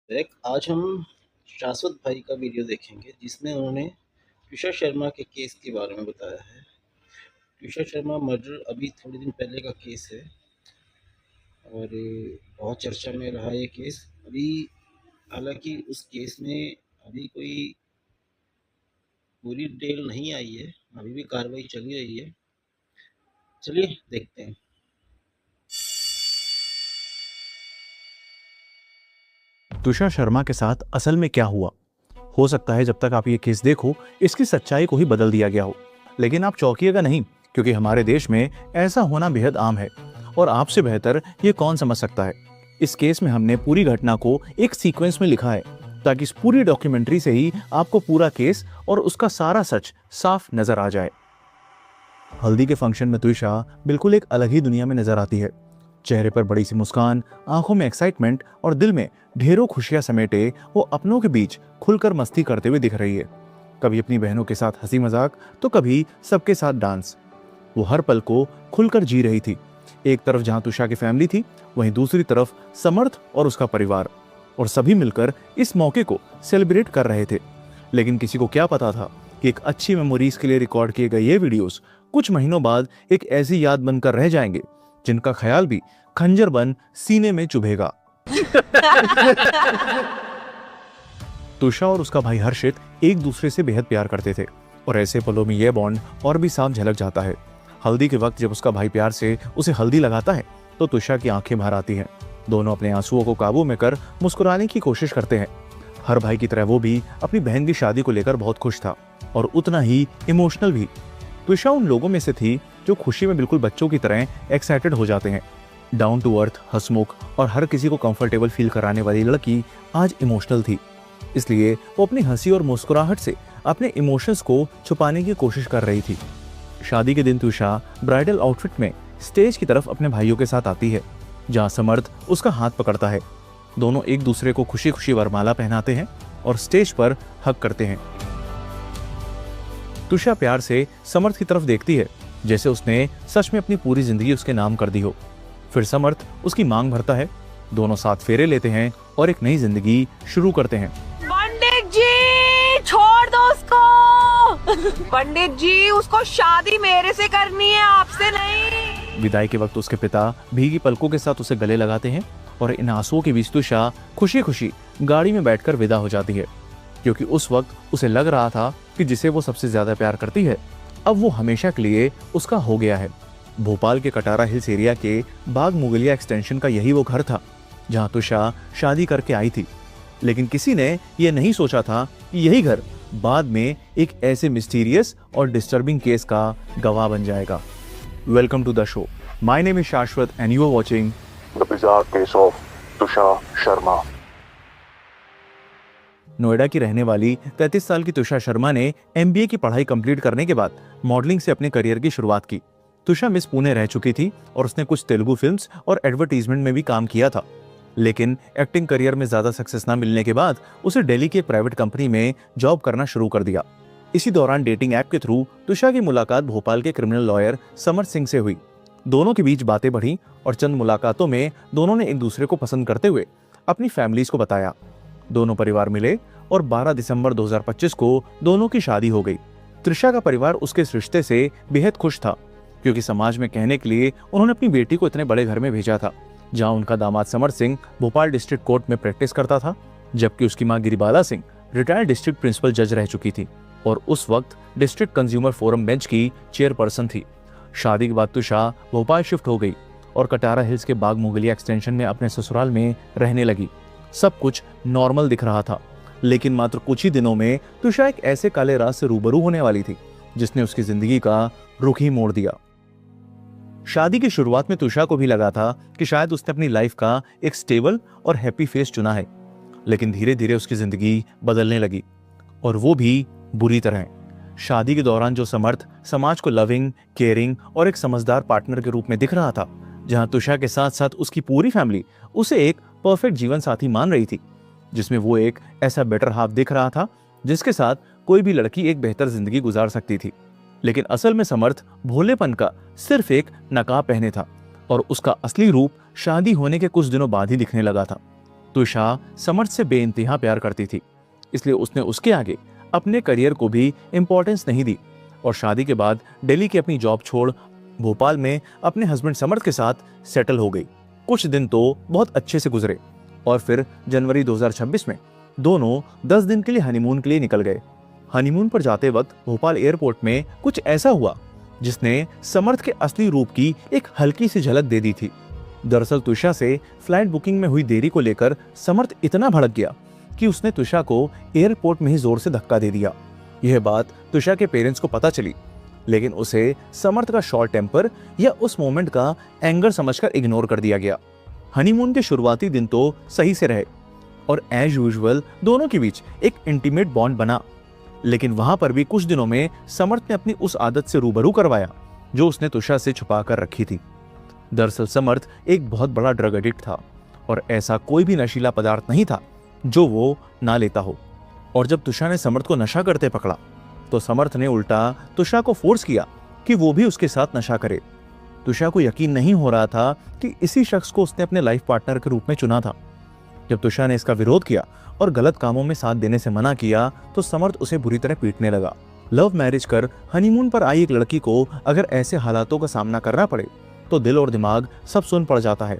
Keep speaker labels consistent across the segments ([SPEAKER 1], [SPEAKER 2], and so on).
[SPEAKER 1] एक आज हम शाश्वत भाई का वीडियो देखेंगे जिसमें उन्होंने तुषार शर्मा के केस के बारे में बताया है। तुषार शर्मा मर्डर अभी थोड़े दिन पहले का केस है और बहुत चर्चा में रहा ये केस। अभी हालांकि उस केस में अभी कोई पूरी डिटेल नहीं आई है, अभी भी कार्रवाई चली रही है। चलिए देखते हैं।
[SPEAKER 2] तुषार शर्मा के साथ असल में क्या हुआ। हो सकता है जब तक आप ये केस देखो इसकी सच्चाई को ही बदल दिया गया हो, लेकिन आप चौंकिएगा नहीं, क्योंकि हमारे देश में ऐसा होना बेहद आम है और आपसे बेहतर ये कौन समझ सकता है। इस केस में हमने पूरी घटना को एक सीक्वेंस में लिखा है ताकि इस पूरी डॉक्यूमेंट्री से ही आपको पूरा केस और उसका सारा सच साफ नजर आ जाए। हल्दी के फंक्शन में तुषा बिल्कुल एक अलग ही दुनिया में नजर आती है। चेहरे पर बड़ी सी मुस्कान, आंखों में एक्साइटमेंट और दिल में ढेरों खुशियां समेटे वो अपनों के बीच खुलकर मस्ती करते हुए दिख रही है। कभी अपनी बहनों के साथ हंसी मजाक तो कभी सबके साथ डांस। वो हर पल को खुलकर जी रही थी। एक तरफ जहां तुषा की फैमिली थी, वहीं दूसरी तरफ समर्थ और उसका परिवार, और सभी मिलकर इस मौके को सेलिब्रेट कर रहे थे। लेकिन किसी को क्या पता था कि एक अच्छी मेमोरीज के लिए रिकॉर्ड किए गए ये वीडियोस कुछ महीनों बाद एक ऐसी याद बनकर रह जाएंगे जिनका ख्याल भी खंजर बन सीने में चुभेगा। तुषा और उसका भाई हर्षित एक दूसरे से बेहद प्यार करते थे और ऐसे पलों में यह बॉन्ड और भी साफ झलक जाता है। हल्दी के वक्त जब उसका भाई प्यार से उसे हल्दी लगाता है तो तुषा की आंखें भर आती हैं। दोनों अपने आंसुओं को काबू में कर मुस्कुराने की कोशिश करते हैं। हर भाई की तरह वो भी अपनी बहन की शादी को लेकर बहुत खुश था और उतना ही इमोशनल भी। तुषा उन लोगों में से थी जो खुशी में बिल्कुल बच्चों की तरह एक्साइटेड हो जाते हैं। डाउन टू अर्थ, हंसमुख और हर किसी को कंफर्टेबल फील कराने वाली लड़की आज इमोशनल थी। इसलिए वो अपनी हंसी और मुस्कुराहट से अपने इमोशंस को छुपाने की कोशिश कर रही थी। शादी के दिन तुषा ब्राइडल आउटफिट में स्टेज की तरफ अपने भाइयों के साथ आती है, जहां समर्थ उसका हाथ पकड़ता है। दोनों एक दूसरे को खुशी खुशी वरमाला पहनाते हैं और स्टेज पर हग करते हैं। तुषा प्यार से समर्थ की तरफ देखती है, जैसे उसने सच में अपनी पूरी जिंदगी उसके नाम कर दी हो। फिर समर्थ उसकी मांग भरता है। दोनों साथ फेरे लेते हैं और एक नई जिंदगी शुरू करते हैं।
[SPEAKER 3] पंडित जी छोड़ दो उसको। पंडित जी उसको शादी मेरे से करनी है, आपसे नहीं।
[SPEAKER 2] विदाई के वक्त उसके पिता भीगी पलकों के साथ उसे गले लगाते हैं और इन आंसुओं के बीच तुषा खुशी खुशी गाड़ी में बैठकर विदा हो जाती है, क्योंकि उस वक्त उसे लग रहा था कि जिसे वो सबसे ज्यादा प्यार करती है अब वो हमेशा के लिए उसका हो गया है। भोपाल के कटारा हिल्स एरिया के बाग मुगलिया एक्सटेंशन का यही वो घर था जहां तुषा शादी करके आई थी। लेकिन किसी ने यह नहीं सोचा था कि यही घर बाद में एक ऐसे मिस्टीरियस और डिस्टर्बिंग केस का गवाह बन जाएगा। Welcome to the show. My name is Shashwat and you are watching
[SPEAKER 4] the bizarre case of Tushar Sharma.
[SPEAKER 2] Noida की रहने वाली 33 साल की तुषा शर्मा ने MBA की पढ़ाई कंप्लीट करने के बाद मॉडलिंग से अपने करियर की शुरुआत की। तुषा मिस पुणे रह चुकी थी और उसने कुछ तेलुगु फिल्म्स और एडवर्टीजमेंट में भी काम किया था। लेकिन एक्टिंग करियर में ज्यादा सक्सेस ना मिलने के बाद उसे दिल्ली की एक प्राइवेट कंपनी में जॉब करना शुरू कर दिया। इसी दौरान डेटिंग ऐप के थ्रू तुषा की मुलाकात भोपाल के क्रिमिनल लॉयर समर सिंह से हुई। दोनों के बीच बातें बढ़ी और चंद मुलाकातों में दोनों ने एक दूसरे को पसंद करते हुए अपनी फैमिलीज को बताया। दोनों परिवार मिले और 12 दिसंबर 2025 को दोनों की शादी हो गई। त्रिशा का परिवार उसके इस रिश्ते से बेहद खुश था, क्योंकि समाज में कहने के लिए उन्होंने अपनी बेटी को इतने बड़े घर में भेजा था, जहां उनका दामाद समर सिंह भोपाल डिस्ट्रिक्ट कोर्ट में प्रैक्टिस करता था, जबकि उसकी मां Giribala Singh retired district principal जज रह चुकी थी और उस वक्त डिस्ट्रिक्ट कंज्यूमर फोरम बेंच की चेयरपर्सन थी। शादी के बाद तुषा भोपाल शिफ्ट हो गई और कटारा हिल्स के बाग मुगलिया एक्सटेंशन में अपने ससुराल में रहने लगी। सब कुछ नॉर्मल दिख रहा था, लेकिन मात्र कुछ ही दिनों में तुषा एक ऐसे काले राज से रूबरू होने वाली थी जिसने उसकी जिंदगी का रुख ही मोड़ दिया। शादी की शुरुआत में तुषा को भी लगा था कि शायद उसने अपनी लाइफ का एक स्टेबल और हैप्पी फेस चुना है, लेकिन धीरे धीरे उसकी जिंदगी बदलने लगी, और वो भी बुरी तरह। शादी के दौरान जो समर्थ समाज को लविंग, केयरिंग और एक समझदार पार्टनर के रूप में दिख रहा था, जहां तुषा के साथ साथ उसकी पूरी फैमिली उसे एक परफेक्ट जीवन साथी मान रही थी, जिसमें वो एक ऐसा बेटर हाफ दिख रहा था जिसके साथ कोई भी लड़की एक बेहतर जिंदगी गुजार सकती थी। लेकिन असल में समर्थ भोलेपन का सिर्फ एक नकाब पहने था और उसका असली रूप शादी होने के कुछ दिनों बाद ही दिखने लगा था। तुषा समर्थ से बेइंतहा प्यार करती थी, इसलिए उसने उसके आगे अपने करियर को भी इम्पोर्टेंस नहीं दी और शादी के बाद दिल्ली की अपनी जॉब छोड़ भोपाल में अपने हस्बैंड समर्थ के साथ सेटल हो गई। कुछ दिन तो बहुत अच्छे से गुजरे और फिर जनवरी 2026 में दोनों 10 दिन के लिए हनीमून के लिए निकल गए। हनीमून पर जाते वक्त भोपाल एयरपोर्ट में कुछ ऐसा हुआ जिसने समर्थ के असली रूप की एक हल्की सी झलक दे दी थी। दरअसल तुषा से फ्लाइट बुकिंग में हुई देरी को लेकर समर्थ इतना भड़क गया कि उसने तुषा को एयरपोर्ट में ही जोर से धक्का दे दिया। यह बात तुषा के पेरेंट्स को पता चली, लेकिन उसे समर्थ का शॉर्ट टेम्पर या उस मोमेंट का एंगर समझकर इग्नोर कर दिया गया। हनीमून के शुरुआती दिन तो सही से रहे और एज यूजुअल दोनों के बीच एक इंटीमेट बॉन्ड बना, लेकिन वहां पर भी कुछ दिनों में समर्थ ने अपनी उस आदत से रूबरू करवाया जो उसने तुषा से छुपा कर रखी थी। दरअसल समर्थ एक बहुत बड़ा ड्रग एडिक्ट था और ऐसा कोई भी नशीला पदार्थ नहीं था जो वो ना लेता हो। और जब तुषा ने समर्थ को नशा करते पकड़ा तो समर्थ ने उल्टा तुषा को फोर्स किया कि वो भी उसके साथ नशा करे। तुषा को यकीन नहीं हो रहा था कि इसी शख्स को उसने अपने लाइफ पार्टनर के रूप में चुना था। जब तुषा ने इसका विरोध किया और गलत कामों में साथ देने से मना किया तो समर्थ उसे बुरी तरह पीटने लगा। लव मैरिज कर हनीमून पर आई एक लड़की को अगर ऐसे हालातों का सामना करना पड़े तो दिल और दिमाग सब सुन पड़ जाता है।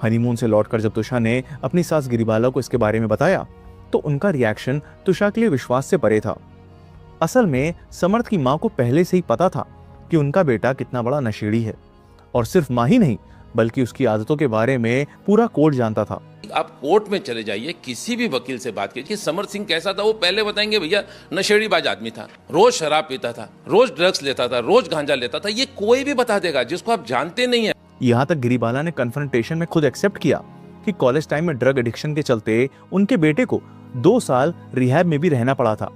[SPEAKER 2] हनीमून से लौटकर जब तुषा ने अपनी सास गिरिबाला को इसके बारे में बताया तो उनका रिएक्शन तुषा के लिए विश्वास से परे था। असल में समर्थ की माँ को पहले से ही पता था कि उनका बेटा कितना बड़ा नशेड़ी है और सिर्फ माँ ही नहीं बल्कि उसकी आदतों के बारे में पूरा कोर्ट जानता था।
[SPEAKER 5] आप कोर्ट में चले जाइए, किसी भी वकील से बात कीजिए समर्थ सिंह कैसा था, वो पहले बताएंगे भैया नशेड़ीबाज आदमी था, रोज शराब पीता था, रोज ड्रग्स लेता था, रोज गांजा लेता था। ये कोई भी बता देगा जिसको आप जानते नहीं है।
[SPEAKER 2] यहाँ तक गिरिबाला ने कन्फ्रंटेशन में खुद एक्सेप्ट किया कि कॉलेज टाइम में ड्रग एडिक्शन के चलते उनके बेटे को 2 साल रिहैब में भी रहना पड़ा था।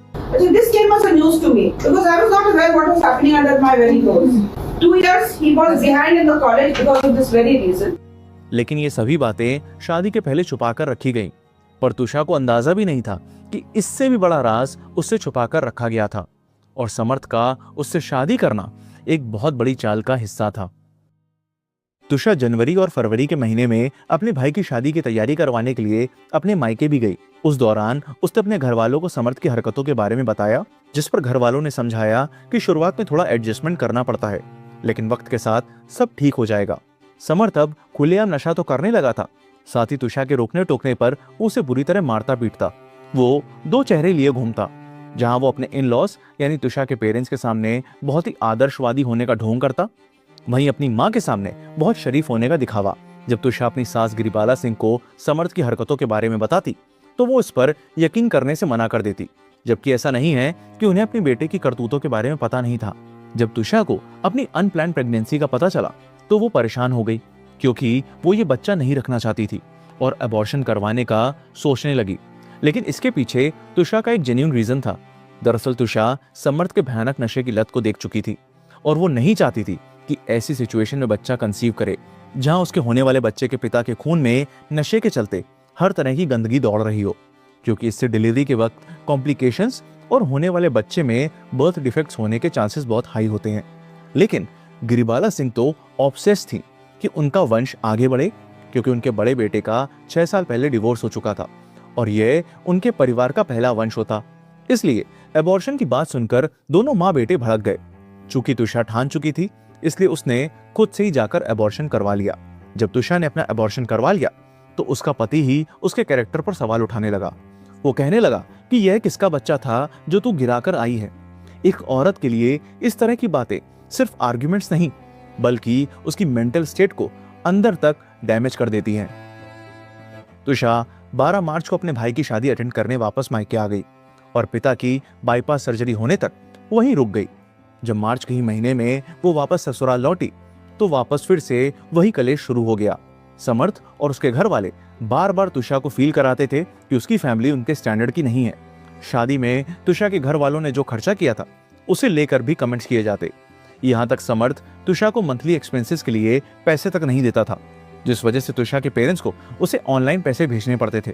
[SPEAKER 6] This came as a news to me because I was not aware what was happening under my very nose. 2 years he was behind in the college because of this very reason.
[SPEAKER 2] लेकिन ये सभी बातें शादी के पहले छुपाकर रखी गईं, पर तुषा को अंदाजा भी नहीं था कि इससे भी बड़ा राज उससे छुपाकर रखा गया था और समर्थ का उससे शादी करना एक बहुत बड़ी चाल का हिस्सा था। तुषा जनवरी और फरवरी के महीने में अपने भाई की शादी की तैयारी करवाने के लिए अपने मायके भी गई। उस दौरान उसने अपने घर वालों को समर्थ की हरकतों के बारे में बताया, जिस पर घर वालों ने समझाया कि शुरुआत में थोड़ा एडजस्टमेंट करना पड़ता है, लेकिन वक्त के साथ सब ठीक हो जाएगा। समर्थ अब खुलेआम नशा तो करने लगा था, साथ ही तुषा के रोकने टोकने पर उसे बुरी तरह मारता पीटता। वो 2 चेहरे लिए घूमता, जहां वो अपने इन लॉस यानी तुषा के पेरेंट्स के सामने बहुत ही आदर्शवादी होने का ढोंग करता, वहीं अपनी माँ के सामने बहुत शरीफ होने का दिखावा। जब तुषा अपनी सास गिरिबाला सिंह को समर्थ की हरकतों के बारे में बताती तो वो इस पर यकीन करने से मना कर देती, जबकि ऐसा नहीं है कि उन्हें अपने बेटे की करतूतों के बारे में पता नहीं था। जब तुषा को अपनी अनप्लान्ड प्रेगनेंसी का पता चला तो वो परेशान हो गई, क्योंकि वो ये बच्चा नहीं रखना चाहती थी और अबॉर्शन करवाने का सोचने लगी। लेकिन इसके पीछे तुषा का एक जेन्युइन रीजन था। दरअसल तुषा समर्थ के भयानक नशे की लत को देख चुकी थी और वो नहीं चाहती थी कि ऐसी सिचुएशन में बच्चा कंसीव करे जहां उसके होने वाले बच्चे के पिता के खून में नशे के चलते हर तरह की गंदगी दौड़ रही हो, क्योंकि इससे डिलीवरी के वक्त कॉम्प्लिकेशंस और होने वाले बच्चे में बर्थ डिफेक्ट्स होने के चांसेस बहुत हाई होते हैं। लेकिन गिरिबाला सिंह तो ऑब्सेस थी कि उनका वंश आगे बढ़े, क्योंकि उनके बड़े बेटे का 6 साल पहले डिवोर्स हो चुका था और यह उनके परिवार का पहला वंश होता। इसलिए एबॉर्शन की बात सुनकर दोनों माँ बेटे भड़क गए। चूंकि तुषा ठान चुकी थी, इसलिए उसने खुद से ही जाकर एबॉर्शन करवा लिया। जब तुषा ने अपना एबॉर्शन करवा लिया तो उसका पति ही उसके कैरेक्टर पर सवाल उठाने लगा। वो कहने लगा कि यह किसका बच्चा था जो तू गिराकर आई है। एक औरत के लिए इस तरह की बातें सिर्फ आर्ग्यूमेंट्स नहीं बल्कि उसकी मेंटल स्टेट को अंदर तक डैमेज कर देती हैं। तुषा 12 मार्च को अपने भाई की शादी अटेंड करने वापस मायके आ गई और पिता की बाईपास सर्जरी होने तक वहीं रुक गई। जब मार्च के ही महीने में वो वापस ससुराल लौटी तो वापस फिर से वही कलेश शुरू हो गया। समर्थ और उसके घर वाले बार बार तुषा को फील कराते थे कि उसकी फैमिली उनके स्टैंडर्ड की नहीं है। शादी में तुषा के घर वालों ने जो खर्चा किया था उसे लेकर भी कमेंट्स किए जाते। यहाँ तक समर्थ तुषा को मंथली एक्सपेंसेस के लिए पैसे तक नहीं देता था, जिस वजह से तुषा के पेरेंट्स को उसे ऑनलाइन पैसे भेजने पड़ते थे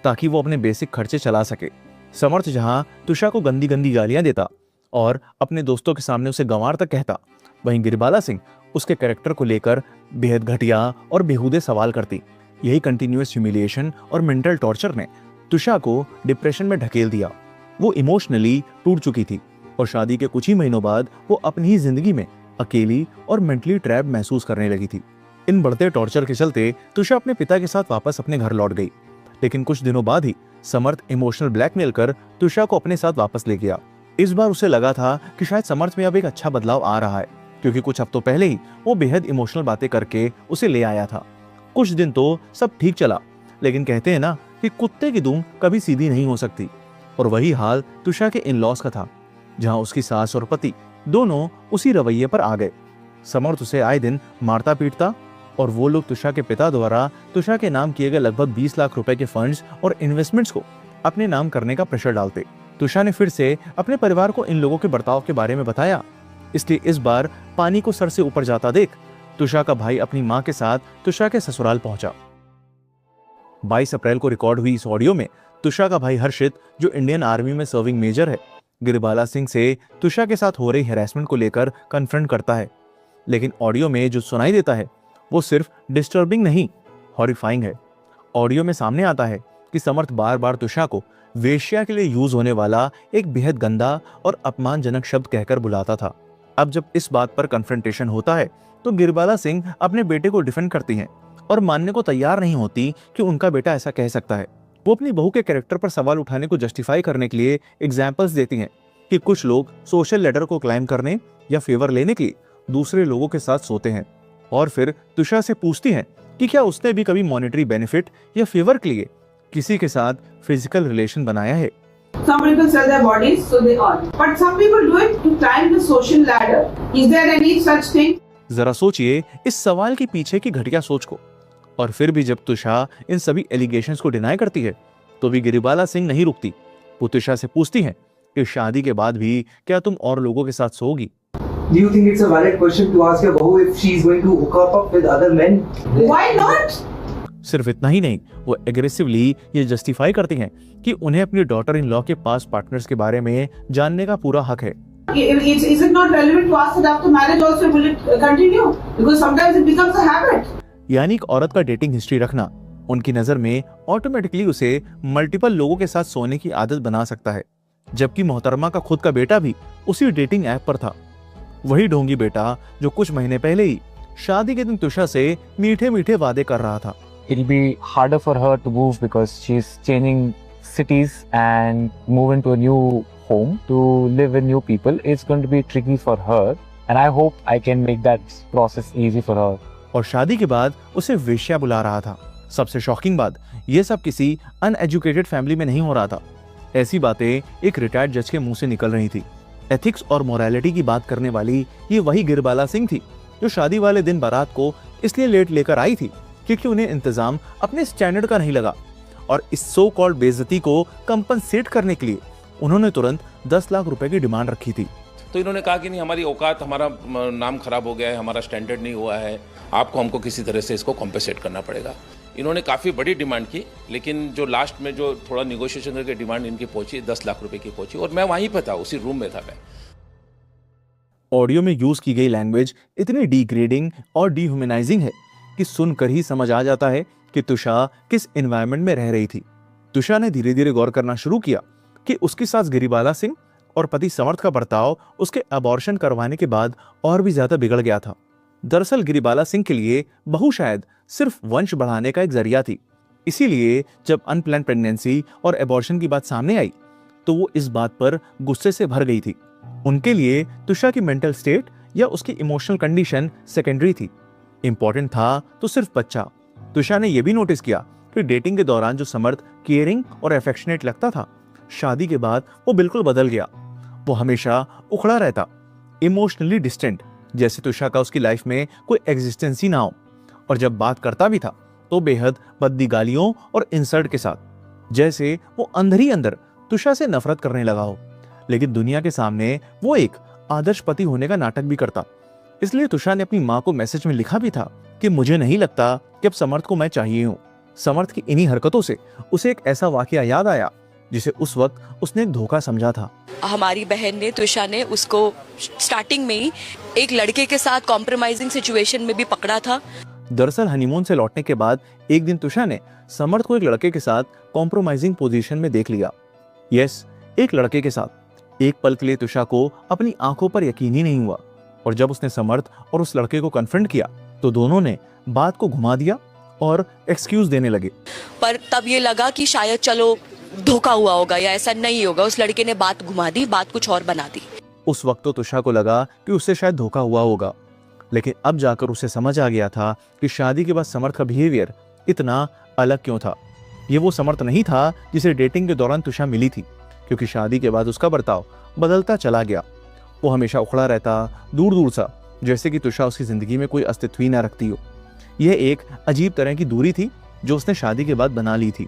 [SPEAKER 2] ताकि वो अपने बेसिक खर्चे चला सके। समर्थ जहां तुषा को गंदी गंदी गालियां देता और अपने दोस्तों के सामने उसे गंवार तक कहता, वहीं गिरिबाला सिंह उसके कैरेक्टर को लेकर बेहद घटिया और बेहुदे सवाल करती। यही कंटिन्यूअस ह्यूमिलिएशन और मेंटल टॉर्चर ने तुषा को डिप्रेशन में ढकेल दिया। वो इमोशनली टूट चुकी थी और शादी के कुछ ही महीनों बाद वो अपनी ही जिंदगी में अकेली और मेंटली ट्रैप महसूस करने लगी थी। इन बढ़ते टॉर्चर के चलते तुषा अपने पिता के साथ वापस अपने घर लौट गई, लेकिन कुछ दिनों बाद ही समर्थ इमोशनल ब्लैकमेल कर तुषा को अपने साथ वापस ले गया। इस बार उसे लगा था कि शायद समर्थ में अब एक अच्छा बदलाव आ रहा है, क्योंकि कुछ हफ्तों पहले ही वो बेहद इमोशनल बातें करके उसे ले आया था। कुछ दिन तो सब ठीक चला, लेकिन कहते हैं ना कि कुत्ते की दुम कभी सीधी नहीं हो सकती, और वही हाल तुषा के इन लॉस का था, जहां उसकी सास और पति दोनों उसी रवैये पर आ गए। समर्थ उसे आए दिन मारता पीटता और वो लोग तुषा के पिता द्वारा तुषा के नाम किए गए लगभग 20 लाख रुपए के फंड्स और इन्वेस्टमेंट्स को अपने नाम करने का प्रेशर डालते। तुषा ने फिर से अपने परिवार को इन लोगों के बर्ताव के बारे में बताया, इसलिए इस बार पानी को सर से ऊपर जाता देख तुषा का भाई अपनी मां के साथ तुषा के ससुराल पहुंचा। 22 अप्रैल को रिकॉर्ड हुई इस ऑडियो में तुषा का भाई हर्षित, जो इंडियन आर्मी में सर्विंग मेजर है, गिरिबाला सिंह से तुषा के साथ हो रही हैरेसमेंट को लेकर कन्फ्रंट करता है। लेकिन ऑडियो में जो सुनाई देता है वो सिर्फ डिस्टर्बिंग नहीं, हॉरिफाइंग है। ऑडियो में सामने आता है कि समर्थ बार बार तुषा को वेश्या के लिए यूज होने वाला एक बेहद गंदा और अपमानजनक शब्द कहकर बुलाता था। अब जब इस बात पर कन्फ्रंटेशन होता है तो गिरिबाला सिंह अपने बेटे को डिफेंड करती हैं और मानने को तैयार नहीं होती कि उनका बेटा ऐसा कह सकता है। वो अपनी बहू के कैरेक्टर पर सवाल उठाने को जस्टिफाई करने के लिए एग्जाम्पल्स देती हैं कि कुछ लोग सोशल लैडर को क्लाइम करने या फेवर लेने के लिए दूसरे लोगों के साथ सोते हैं, और फिर तुषा से पूछती हैं कि क्या उसने भी कभी मॉनेटरी बेनिफिट या फेवर के लिए किसी के साथ फिजिकल रिलेशन बनाया है।
[SPEAKER 6] Some people sell their bodies so they earn, but some people do it to climb the social ladder. Is there any such thing?
[SPEAKER 2] जरा सोचिए इस सवाल के पीछे की घटिया सोच को। और फिर भी जब तुषा इन सभी एलिगेशंस को डिनाई करती है तो भी गिरिबाला सिंह नहीं रुकती। वो तुषा से पूछती हैं कि शादी के बाद भी क्या तुम और लोगों के साथ सोओगी।
[SPEAKER 7] Do you think it's a valid question to ask your bahu if she is going to hook up with other men?
[SPEAKER 6] Why not?
[SPEAKER 2] सिर्फ इतना ही नहीं, वो एग्रेसिवली ये जस्टिफाई करती हैं कि उन्हें अपनी डॉटर इन लॉ के पास पार्टनर्स के बारे में जानने का पूरा हक है।
[SPEAKER 6] Is it not relevant to ask that after marriage also will it continue? Because sometimes it becomes a habit.
[SPEAKER 2] यानी एक औरत का डेटिंग हिस्ट्री रखना उनकी नजर में ऑटोमेटिकली उसे मल्टीपल लोगों के साथ सोने की आदत बना सकता है, जबकि मोहतरमा का खुद का बेटा भी उसी डेटिंग ऐप पर था। वही ढोंगी बेटा जो कुछ महीने पहले ही शादी के दिन तुषा से मीठे मीठे वादे कर रहा था।
[SPEAKER 8] It'll be harder for her to move because she's changing cities and move into a new home to live with new people. It's going to be tricky for her, and I hope I can make that process easy for her.
[SPEAKER 2] और शादी के बाद उसे वेश्या बुला रहा था। सबसे शॉकिंग बात, ये सब किसी अनएजुकेटेड फैमिली में नहीं हो रहा था। ऐसी बातें एक रिटायर्ड जज के मुंह से निकल रही थी। एथिक्स और मोरालिटी की बात करने वाली ये वही गिरिबाला सिंह थी जो शादी वाले दिन बारात को इसलिए लेट लेकर आई थी क्योंकि उन्हें इंतजाम अपने स्टैंडर्ड का नहीं लगा, और इस सो कॉल्ड बेइज्जती को कंपनसेट करने के लिए उन्होंने तुरंत 10 लाख रुपए की डिमांड रखी थी।
[SPEAKER 5] तो इन्होंने कहा कि नहीं, हमारी औकात, हमारा नाम खराब हो गया है, हमारा स्टैंडर्ड नहीं हुआ है, आपको हमको किसी तरह से इसको कॉम्पेंसेट करना पड़ेगा। इन्होंने काफ़ी बड़ी डिमांड की, लेकिन जो लास्ट में जो थोड़ा निगोशिएशन करके डिमांड इनकी पहुंची 10 लाख रुपए की पहुंची, और मैं वहीं पर था, उसी रूम में था मैं।
[SPEAKER 2] ऑडियो में यूज की गई लैंग्वेज इतनी डिग्रेडिंग और डिह्यूमनाइजिंग है कि सुनकर ही समझ आ जाता है कि तुषा किस एनवायरनमेंट में रह रही थी। तुषा ने धीरे धीरे गौर करना शुरू किया कि उसकी सास गिरिबाला सिंह और पति समर्थ का बर्ताव उसके अबॉर्शन करवाने के बाद और भी ज्यादा बिगड़ गया था। दरअसल गिरिबाला सिंह के लिए बहू शायद सिर्फ वंश बढ़ाने का एक जरिया थी, इसीलिए जब अनप्लान प्रेगनेंसी और अबॉर्शन की बात सामने आई तो वो इस बात पर गुस्से से भर गई थी। उनके लिए तुषा की मेंटल स्टेट या उसकी इमोशनल कंडीशन सेकेंडरी थी। इंपॉर्टेंट था तो सिर्फ बच्चा। तुषा ने यह भी नोटिस किया कि डेटिंग के दौरान जो समर्थ केयरिंग और अफेक्शनेट लगता था, शादी के बाद वो बिल्कुल बदल गया। वो हमेशा उखड़ा रहता, इमोशनली डिस्टेंट, जैसे तुषा का उसकी लाइफ में कोई एग्जिस्टेंस ही ना हो, और जब बात करता भी था तो बेहद भद्दी गालियों और इंसल्ट के साथ, जैसे वो अंदर ही अंदर तुषा से नफरत करने लगा हो। लेकिन दुनिया के सामने वो एक आदर्श पति होने का नाटक भी करता। इसलिए तुषा ने अपनी माँ को मैसेज में लिखा भी था कि मुझे नहीं लगता कि अब समर्थ को मैं चाहिए हूँ। समर्थ की इन्हीं हरकतों से उसे एक ऐसा वाकया याद आया जिसे उस वक्त उसने एक धोखा समझा था।
[SPEAKER 9] हमारी बहन ने, तुषा ने उसको स्टार्टिंग में ही एक लड़के के साथ कॉम्प्रोमाइजिंग सिचुएशन में भी पकड़ा था।
[SPEAKER 2] दरअसल हनीमून से लौटने के बाद एक दिन तुषा ने समर्थ को एक लड़के के साथ कॉम्प्रोमाइजिंग पोजीशन में देख लिया। यस, एक लड़के के साथ। एक पल के लिए तुषा को अपनी आंखों पर यकीन ही नहीं हुआ और जब उसने समर्थ और उस लड़के को कन्फ्रंट किया तो दोनों ने बात को घुमा दिया और एक्सक्यूज देने लगे।
[SPEAKER 9] पर तब ये लगा कि शायद चलो धोखा हुआ होगा या ऐसा नहीं होगा, उस लड़के ने बात घुमा दी, बात कुछ और बना दी।
[SPEAKER 2] उस वक्त तो तुषा को लगा कि उससे शायद धोखा हुआ होगा, लेकिन अब जाकर उसे समझ आ गया था कि शादी के बाद समर्थ का बिहेवियर इतना अलग क्यों था। ये वो समर्थ नहीं था जिसे डेटिंग के दौरान तुषा मिली थी, क्योंकि शादी के बाद उसका बर्ताव बदलता चला गया। वो हमेशा उखड़ा रहता, दूर दूर सा, जैसे कि तुषा उसकी जिंदगी में कोई अस्तित्व ही ना रखती हो। यह एक अजीब तरह की दूरी थी जो उसने शादी के बाद बना ली थी,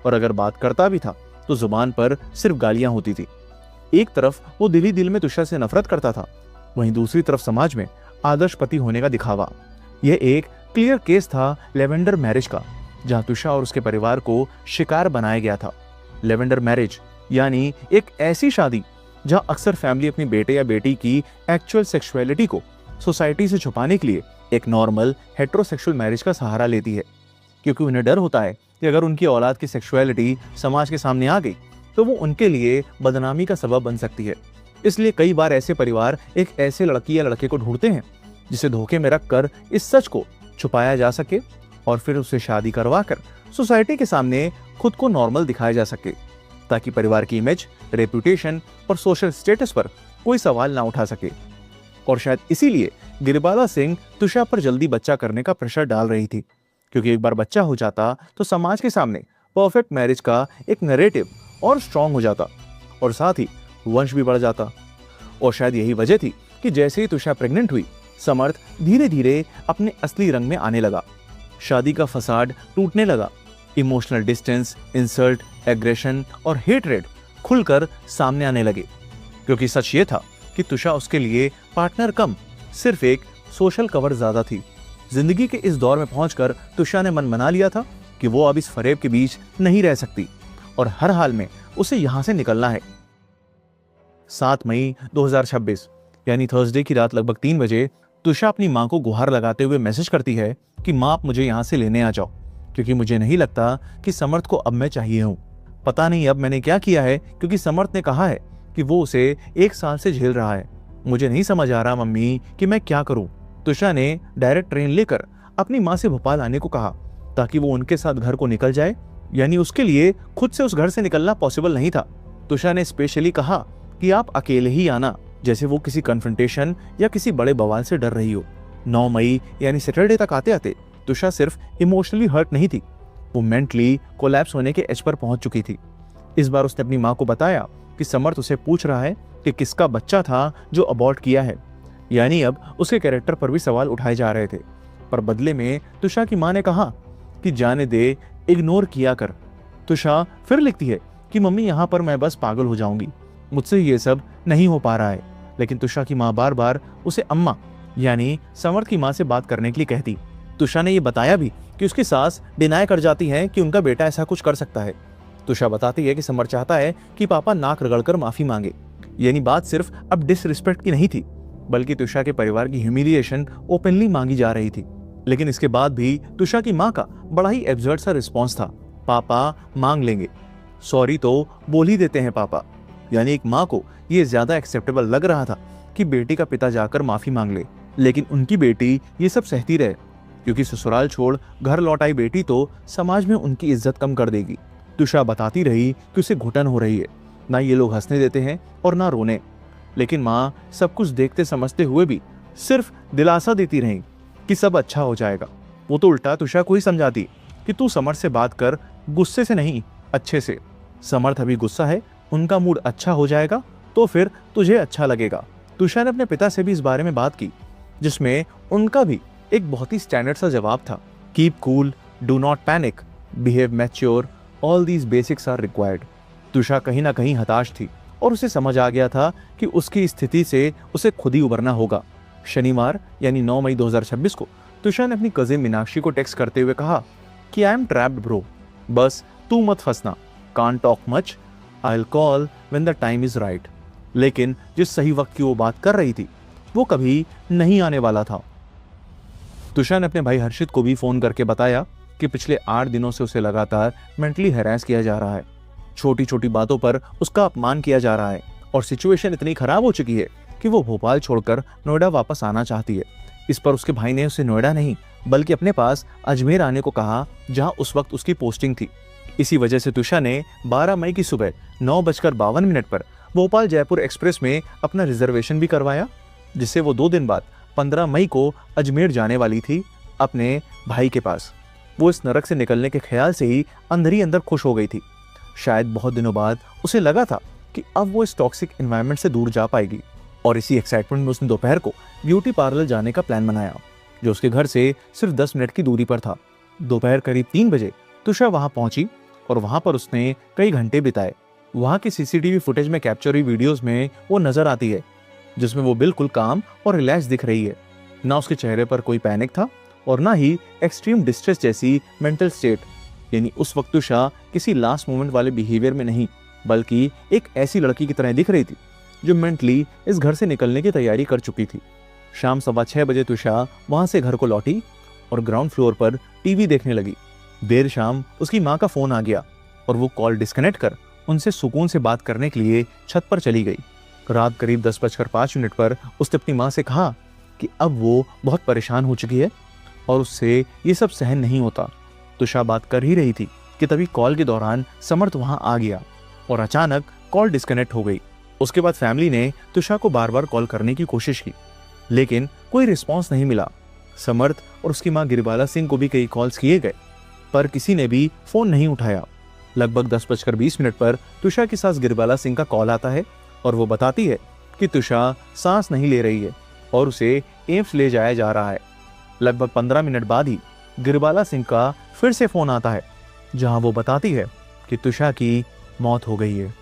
[SPEAKER 2] और अगर बात करता भी था तो जुबान पर सिर्फ गालियां होती थी। एक तरफ वो दिल ही दिल में तुषा से नफरत करता था, वहीं दूसरी तरफ समाज में आदर्श पति होने का दिखावा। यह एक क्लियर केस था लेवेंडर मैरिज का, जहां तुषा और उसके परिवार को शिकार बनाया गया था। लेवेंडर मैरिज यानी एक ऐसी शादी जहां अक्सर फैमिली अपनी बेटे या बेटी की एक्चुअल सेक्सुअलिटी को सोसाइटी से छुपाने के लिए एक नॉर्मल हेटेरोसेक्सुअल मैरिज का सहारा लेती है, क्योंकि उन्हें डर होता है कि अगर उनकी औलाद की सेक्सुअलिटी समाज के सामने आ गई तो वो उनके लिए बदनामी का सबब बन सकती है। इसलिए कई बार ऐसे परिवार एक ऐसे लड़की या लड़के को ढूंढते हैं जिसे धोखे में रखकर इस सच को छुपाया जा सके और फिर उससे शादी करवा कर सोसाइटी के सामने खुद को नॉर्मल दिखाया जा सके, ताकि परिवार की इमेज, रेपुटेशन और सोशल स्टेटस पर कोई सवाल ना उठा सके। और शायद इसीलिए गिरिबाला सिंह तुषा पर जल्दी बच्चा करने का प्रेशर डाल रही थी, क्योंकि एक बार बच्चा हो जाता तो समाज के सामने परफेक्ट मैरिज का एक नैरेटिव और स्ट्रांग हो जाता और साथ ही वंश भी बढ़ जाता। और शायद यही वजह थी कि जैसे ही तुषा प्रेग्नेंट हुई, समर्थ धीरे धीरे अपने असली रंग में आने लगा। शादी का फसाड टूटने लगा। इमोशनल डिस्टेंस, इंसल्ट, एग्रेशन और हेटरेट खुलकर सामने आने लगे, क्योंकि सच ये था कि तुषा उसके लिए पार्टनर कम सिर्फ एक सोशल कवर ज्यादा थी। जिंदगी के इस दौर में पहुंचकर तुषा ने मन बना लिया था कि वो अब इस फरेब के बीच नहीं रह सकती और हर हाल में उसे यहां से निकलना है। 7 मई 2026 यानी थर्सडे की रात लगभग 3 बजे तुषा अपनी मां को गुहार लगाते हुए मैसेज करती है कि मां, आप मुझे यहां से लेने आ जाओ, क्योंकि मुझे नहीं लगता कि समर्थ को अब मैं चाहिए हूं। पता नहीं अब मैंने क्या किया है, क्योंकि समर्थ ने कहा है कि वो उसे 1 साल से झेल रहा है। मुझे नहीं समझ आ रहा मम्मी कि मैं क्या करूं। तुषा ने डायरेक्ट ट्रेन लेकर अपनी मां से भोपाल आने को कहा ताकि वो उनके साथ घर को निकल जाए, यानी उसके लिए खुद से उस घर से निकलना पॉसिबल नहीं था। तुषा ने स्पेशली कहा कि आप अकेले ही आना, जैसे वो किसी कन्फ्रंटेशन या किसी बड़े बवाल से डर रही हो। 9 मई यानी सैटरडे तक आते आते तुषा सिर्फ इमोशनली हर्ट नहीं थी, वो मेंटली कोलैप्स होने के एज पर पहुंच चुकी थी। इस बार उसने अपनी मां को बताया कि समर्थ उसे पूछ रहा है कि किसका बच्चा था जो अबॉर्ट किया है, यानी अब उसके कैरेक्टर पर भी सवाल उठाए जा रहे थे। पर बदले में तुषा की मां ने कहा कि जाने दे, इग्नोर किया कर। तुषा फिर लिखती है कि मम्मी, यहाँ पर मैं बस पागल हो जाऊंगी, मुझसे ये सब नहीं हो पा रहा है। लेकिन तुषा की मां बार बार उसे अम्मा यानी समर्थ की मां से बात करने के लिए कहती। तुषा ने ये बताया भी कि उसकी सास डिनाई कर जाती है कि उनका बेटा ऐसा कुछ कर सकता है। तुषा बताती है कि समर्थ चाहता है कि पापा नाक रगड़कर माफी मांगे, यानी बात सिर्फ अब डिसरिस्पेक्ट की नहीं थी, बल्कि तुषा के परिवार की ह्यूमिलिएशन ओपनली मांगी जा रही थी। लेकिन इसके बाद भी तुषा की मां का बड़ा ही एब्सर्ड सा रिस्पॉन्स था, पापा मांग लेंगे, सॉरी तो बोल ही देते हैं पापा। यानी एक मां को यह ज्यादा एक्सेप्टेबल लग रहा था कि बेटी का पिता जाकर माफी मांग ले, लेकिन उनकी बेटी ये सब सहती रहे, क्योंकि ससुराल छोड़ घर लौट आई बेटी तो समाज में उनकी इज्जत कम कर देगी। तुषा बताती रही कि उसे घुटन हो रही है, ना ये लोग हंसने देते हैं और ना रोने। लेकिन माँ सब कुछ देखते समझते हुए भी सिर्फ दिलासा देती रही कि सब अच्छा हो जाएगा। वो तो उल्टा तुषा को ही समझाती कि तू समर्थ से बात कर, गुस्से से नहीं, अच्छे से। समर्थ अभी गुस्सा है, उनका मूड अच्छा हो जाएगा तो फिर तुझे अच्छा लगेगा। तुषा ने अपने पिता से भी इस बारे में बात की, जिसमें उनका भी एक बहुत ही स्टैंडर्ड सा जवाब था, keep cool, do not panic, behave mature, all these basics are required. Tusha कहीं ना कहीं हताश थी और उसे समझ आ गया था कि उसकी स्थिति से उसे खुद ही उबरना होगा। शनिवार यानी 9 मई 2026 को तुषा ने अपनी कजिन मीनाक्षी को टेक्स्ट करते हुए कहा कि आई एम ट्रैप्ड ब्रो, बस तू मत फंसना, can't talk much, I will call when the time is right. लेकिन जिस सही वक्त की वो बात कर रही थी वो कभी नहीं आने वाला था। तुषा ने अपने भाई हर्षित को भी फोन करके बताया कि पिछले 8 दिनों से उसे लगातार मेंटली हैरेस किया जा रहा है। छोटी छोटी बातों पर उसका अपमान किया जा रहा है और सिचुएशन इतनी खराब हो चुकी है कि वो भोपाल छोड़कर नोएडा वापस आना चाहती है। इस पर उसके भाई ने उसे नोएडा नहीं बल्कि अपने पास अजमेर आने को कहा, जहां उस वक्त उसकी पोस्टिंग थी। इसी वजह से तुषा ने 12 मई की सुबह 9:52 पर भोपाल जयपुर एक्सप्रेस में अपना रिजर्वेशन भी करवाया, जिससे वो 2 दिन बाद 15 मई को अजमेर जाने वाली थी अपने भाई के पास। वो इस नरक से निकलने के ख्याल से ही अंदर ही अंदर खुश हो गई थी। शायद बहुत दिनों बाद उसे लगा था कि अब वो इस टॉक्सिक एनवायरनमेंट से दूर जा पाएगी और इसी एक्साइटमेंट में उसने दोपहर को ब्यूटी पार्लर जाने का प्लान बनाया, जो उसके घर से सिर्फ 10 मिनट की दूरी पर था। दोपहर करीब 3 बजे तुषा वहां पहुंची और वहां पर उसने कई घंटे बिताए। वहां की सीसीटीवी फुटेज में कैप्चर हुई वीडियोस में वो नजर आती है, जिसमें वो बिल्कुल काम और रिलैक्स दिख रही है। ना उसके चेहरे पर कोई पैनिक था और ना ही एक्सट्रीम डिस्ट्रेस जैसी मेंटल स्टेट। यानी उस वक्त तुषा किसी लास्ट मोमेंट वाले बिहेवियर में नहीं, बल्कि एक ऐसी लड़की की तरह दिख रही थी जो मेंटली इस घर से निकलने की तैयारी कर चुकी थी। शाम 6:15 बजे तुषा वहां से घर को लौटी और ग्राउंड फ्लोर पर टीवी देखने लगी। देर शाम उसकी माँ का फोन आ गया और वो कॉल डिस्कनेक्ट कर उनसे सुकून से बात करने के लिए छत पर चली गई। रात करीब 10:05 पर उसने अपनी माँ से कहा कि अब वो बहुत परेशान हो चुकी है और उससे ये सब सहन नहीं होता। तुषा बात कर ही रही थी कि तभी कॉल के दौरान समर्थ वहां आ गया और अचानक कॉल डिस्कनेक्ट हो गई। उसके बाद फैमिली ने तुषा को बार बार कॉल करने की कोशिश की, लेकिन कोई रिस्पॉन्स नहीं मिला। समर्थ और उसकी मां गिरिबाला सिंह को भी कई कॉल्स किए गए, पर किसी ने भी फोन नहीं उठाया। लगभग 10:20 पर तुषा की सास गिरिबाला सिंह का कॉल आता है और वो बताती है कि तुषा सांस नहीं ले रही है और उसे एम्स ले जाया जा रहा है। लगभग 15 मिनट बाद ही गिरिबाला सिंह का फिर से फोन आता है, जहां वो बताती है कि तुषा की मौत हो गई है।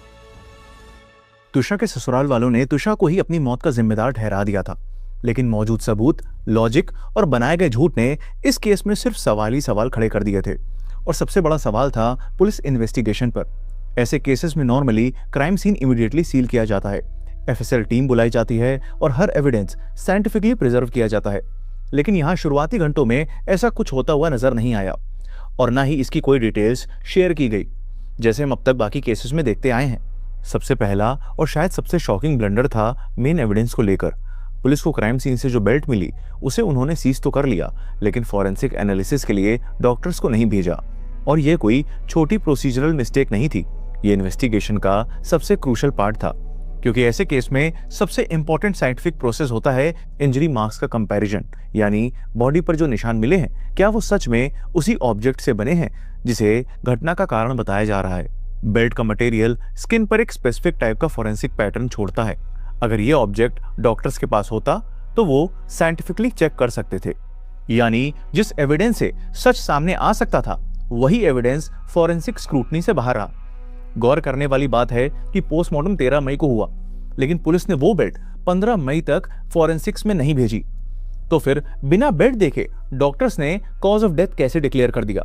[SPEAKER 2] तुषा के ससुराल वालों ने तुषा को ही अपनी मौत का जिम्मेदार ठहरा दिया था, लेकिन मौजूद सबूत, लॉजिक और बनाए गए झूठ ने इस केस में सिर्फ सवाल ही सवाल खड़े कर दिए थे। और सबसे बड़ा सवाल था पुलिस इन्वेस्टिगेशन पर। ऐसे केसेस में normally crime scene immediately seal किया जाता है, एफएसएल टीम बुलाई जाती है और हर एविडेंस साइंटिफिकली प्रिजर्व किया जाता है। लेकिन यहाँ शुरुआती घंटों में ऐसा कुछ होता हुआ नजर नहीं आया और ना ही इसकी कोई डिटेल्स शेयर की गई, जैसे हम अब तक बाकी केसेस में देखते आए हैं। सबसे पहला और शायद सबसे शॉकिंग ब्लंडर था मेन एविडेंस को लेकर। पुलिस को क्राइम सीन से जो बेल्ट मिली उसे उन्होंने सीज तो कर लिया, लेकिन फॉरेंसिक एनालिसिस के लिए डॉक्टर्स को नहीं भेजा। और यह कोई छोटी प्रोसीजरल मिस्टेक नहीं थी, ये इन्वेस्टिगेशन का सबसे क्रूशल पार्ट था, क्योंकि ऐसे केस में सबसे इंपॉर्टेंट साइंटिफिक प्रोसेस होता है इंजरी मार्क्स का कंपैरिजन। यानी बॉडी पर जो निशान मिले हैं, क्या वो सच में उसी ऑब्जेक्ट से बने हैं जिसे घटना का कारण बताया जा रहा है। बेल्ट का मटेरियल स्किन पर एक स्पेसिफिक टाइप का फॉरेंसिक पैटर्न छोड़ता है। अगर ये ऑब्जेक्ट डॉक्टर्स के पास होता तो वो साइंटिफिकली चेक कर सकते थे। यानी जिस एविडेंस से सच सामने आ सकता था, वही एविडेंस फॉरेंसिक स्क्रूटनी से बाहर रहा। गौर करने वाली बात है कि पोस्टमार्टम 13 मई को हुआ, लेकिन पुलिस ने वो बेल्ट 15 मई तक फॉरेंसिक्स में नहीं भेजी। तो फिर बिना बेल्ट देखे डॉक्टर्स ने कॉज ऑफ डेथ कैसे डिक्लेयर कर दिया।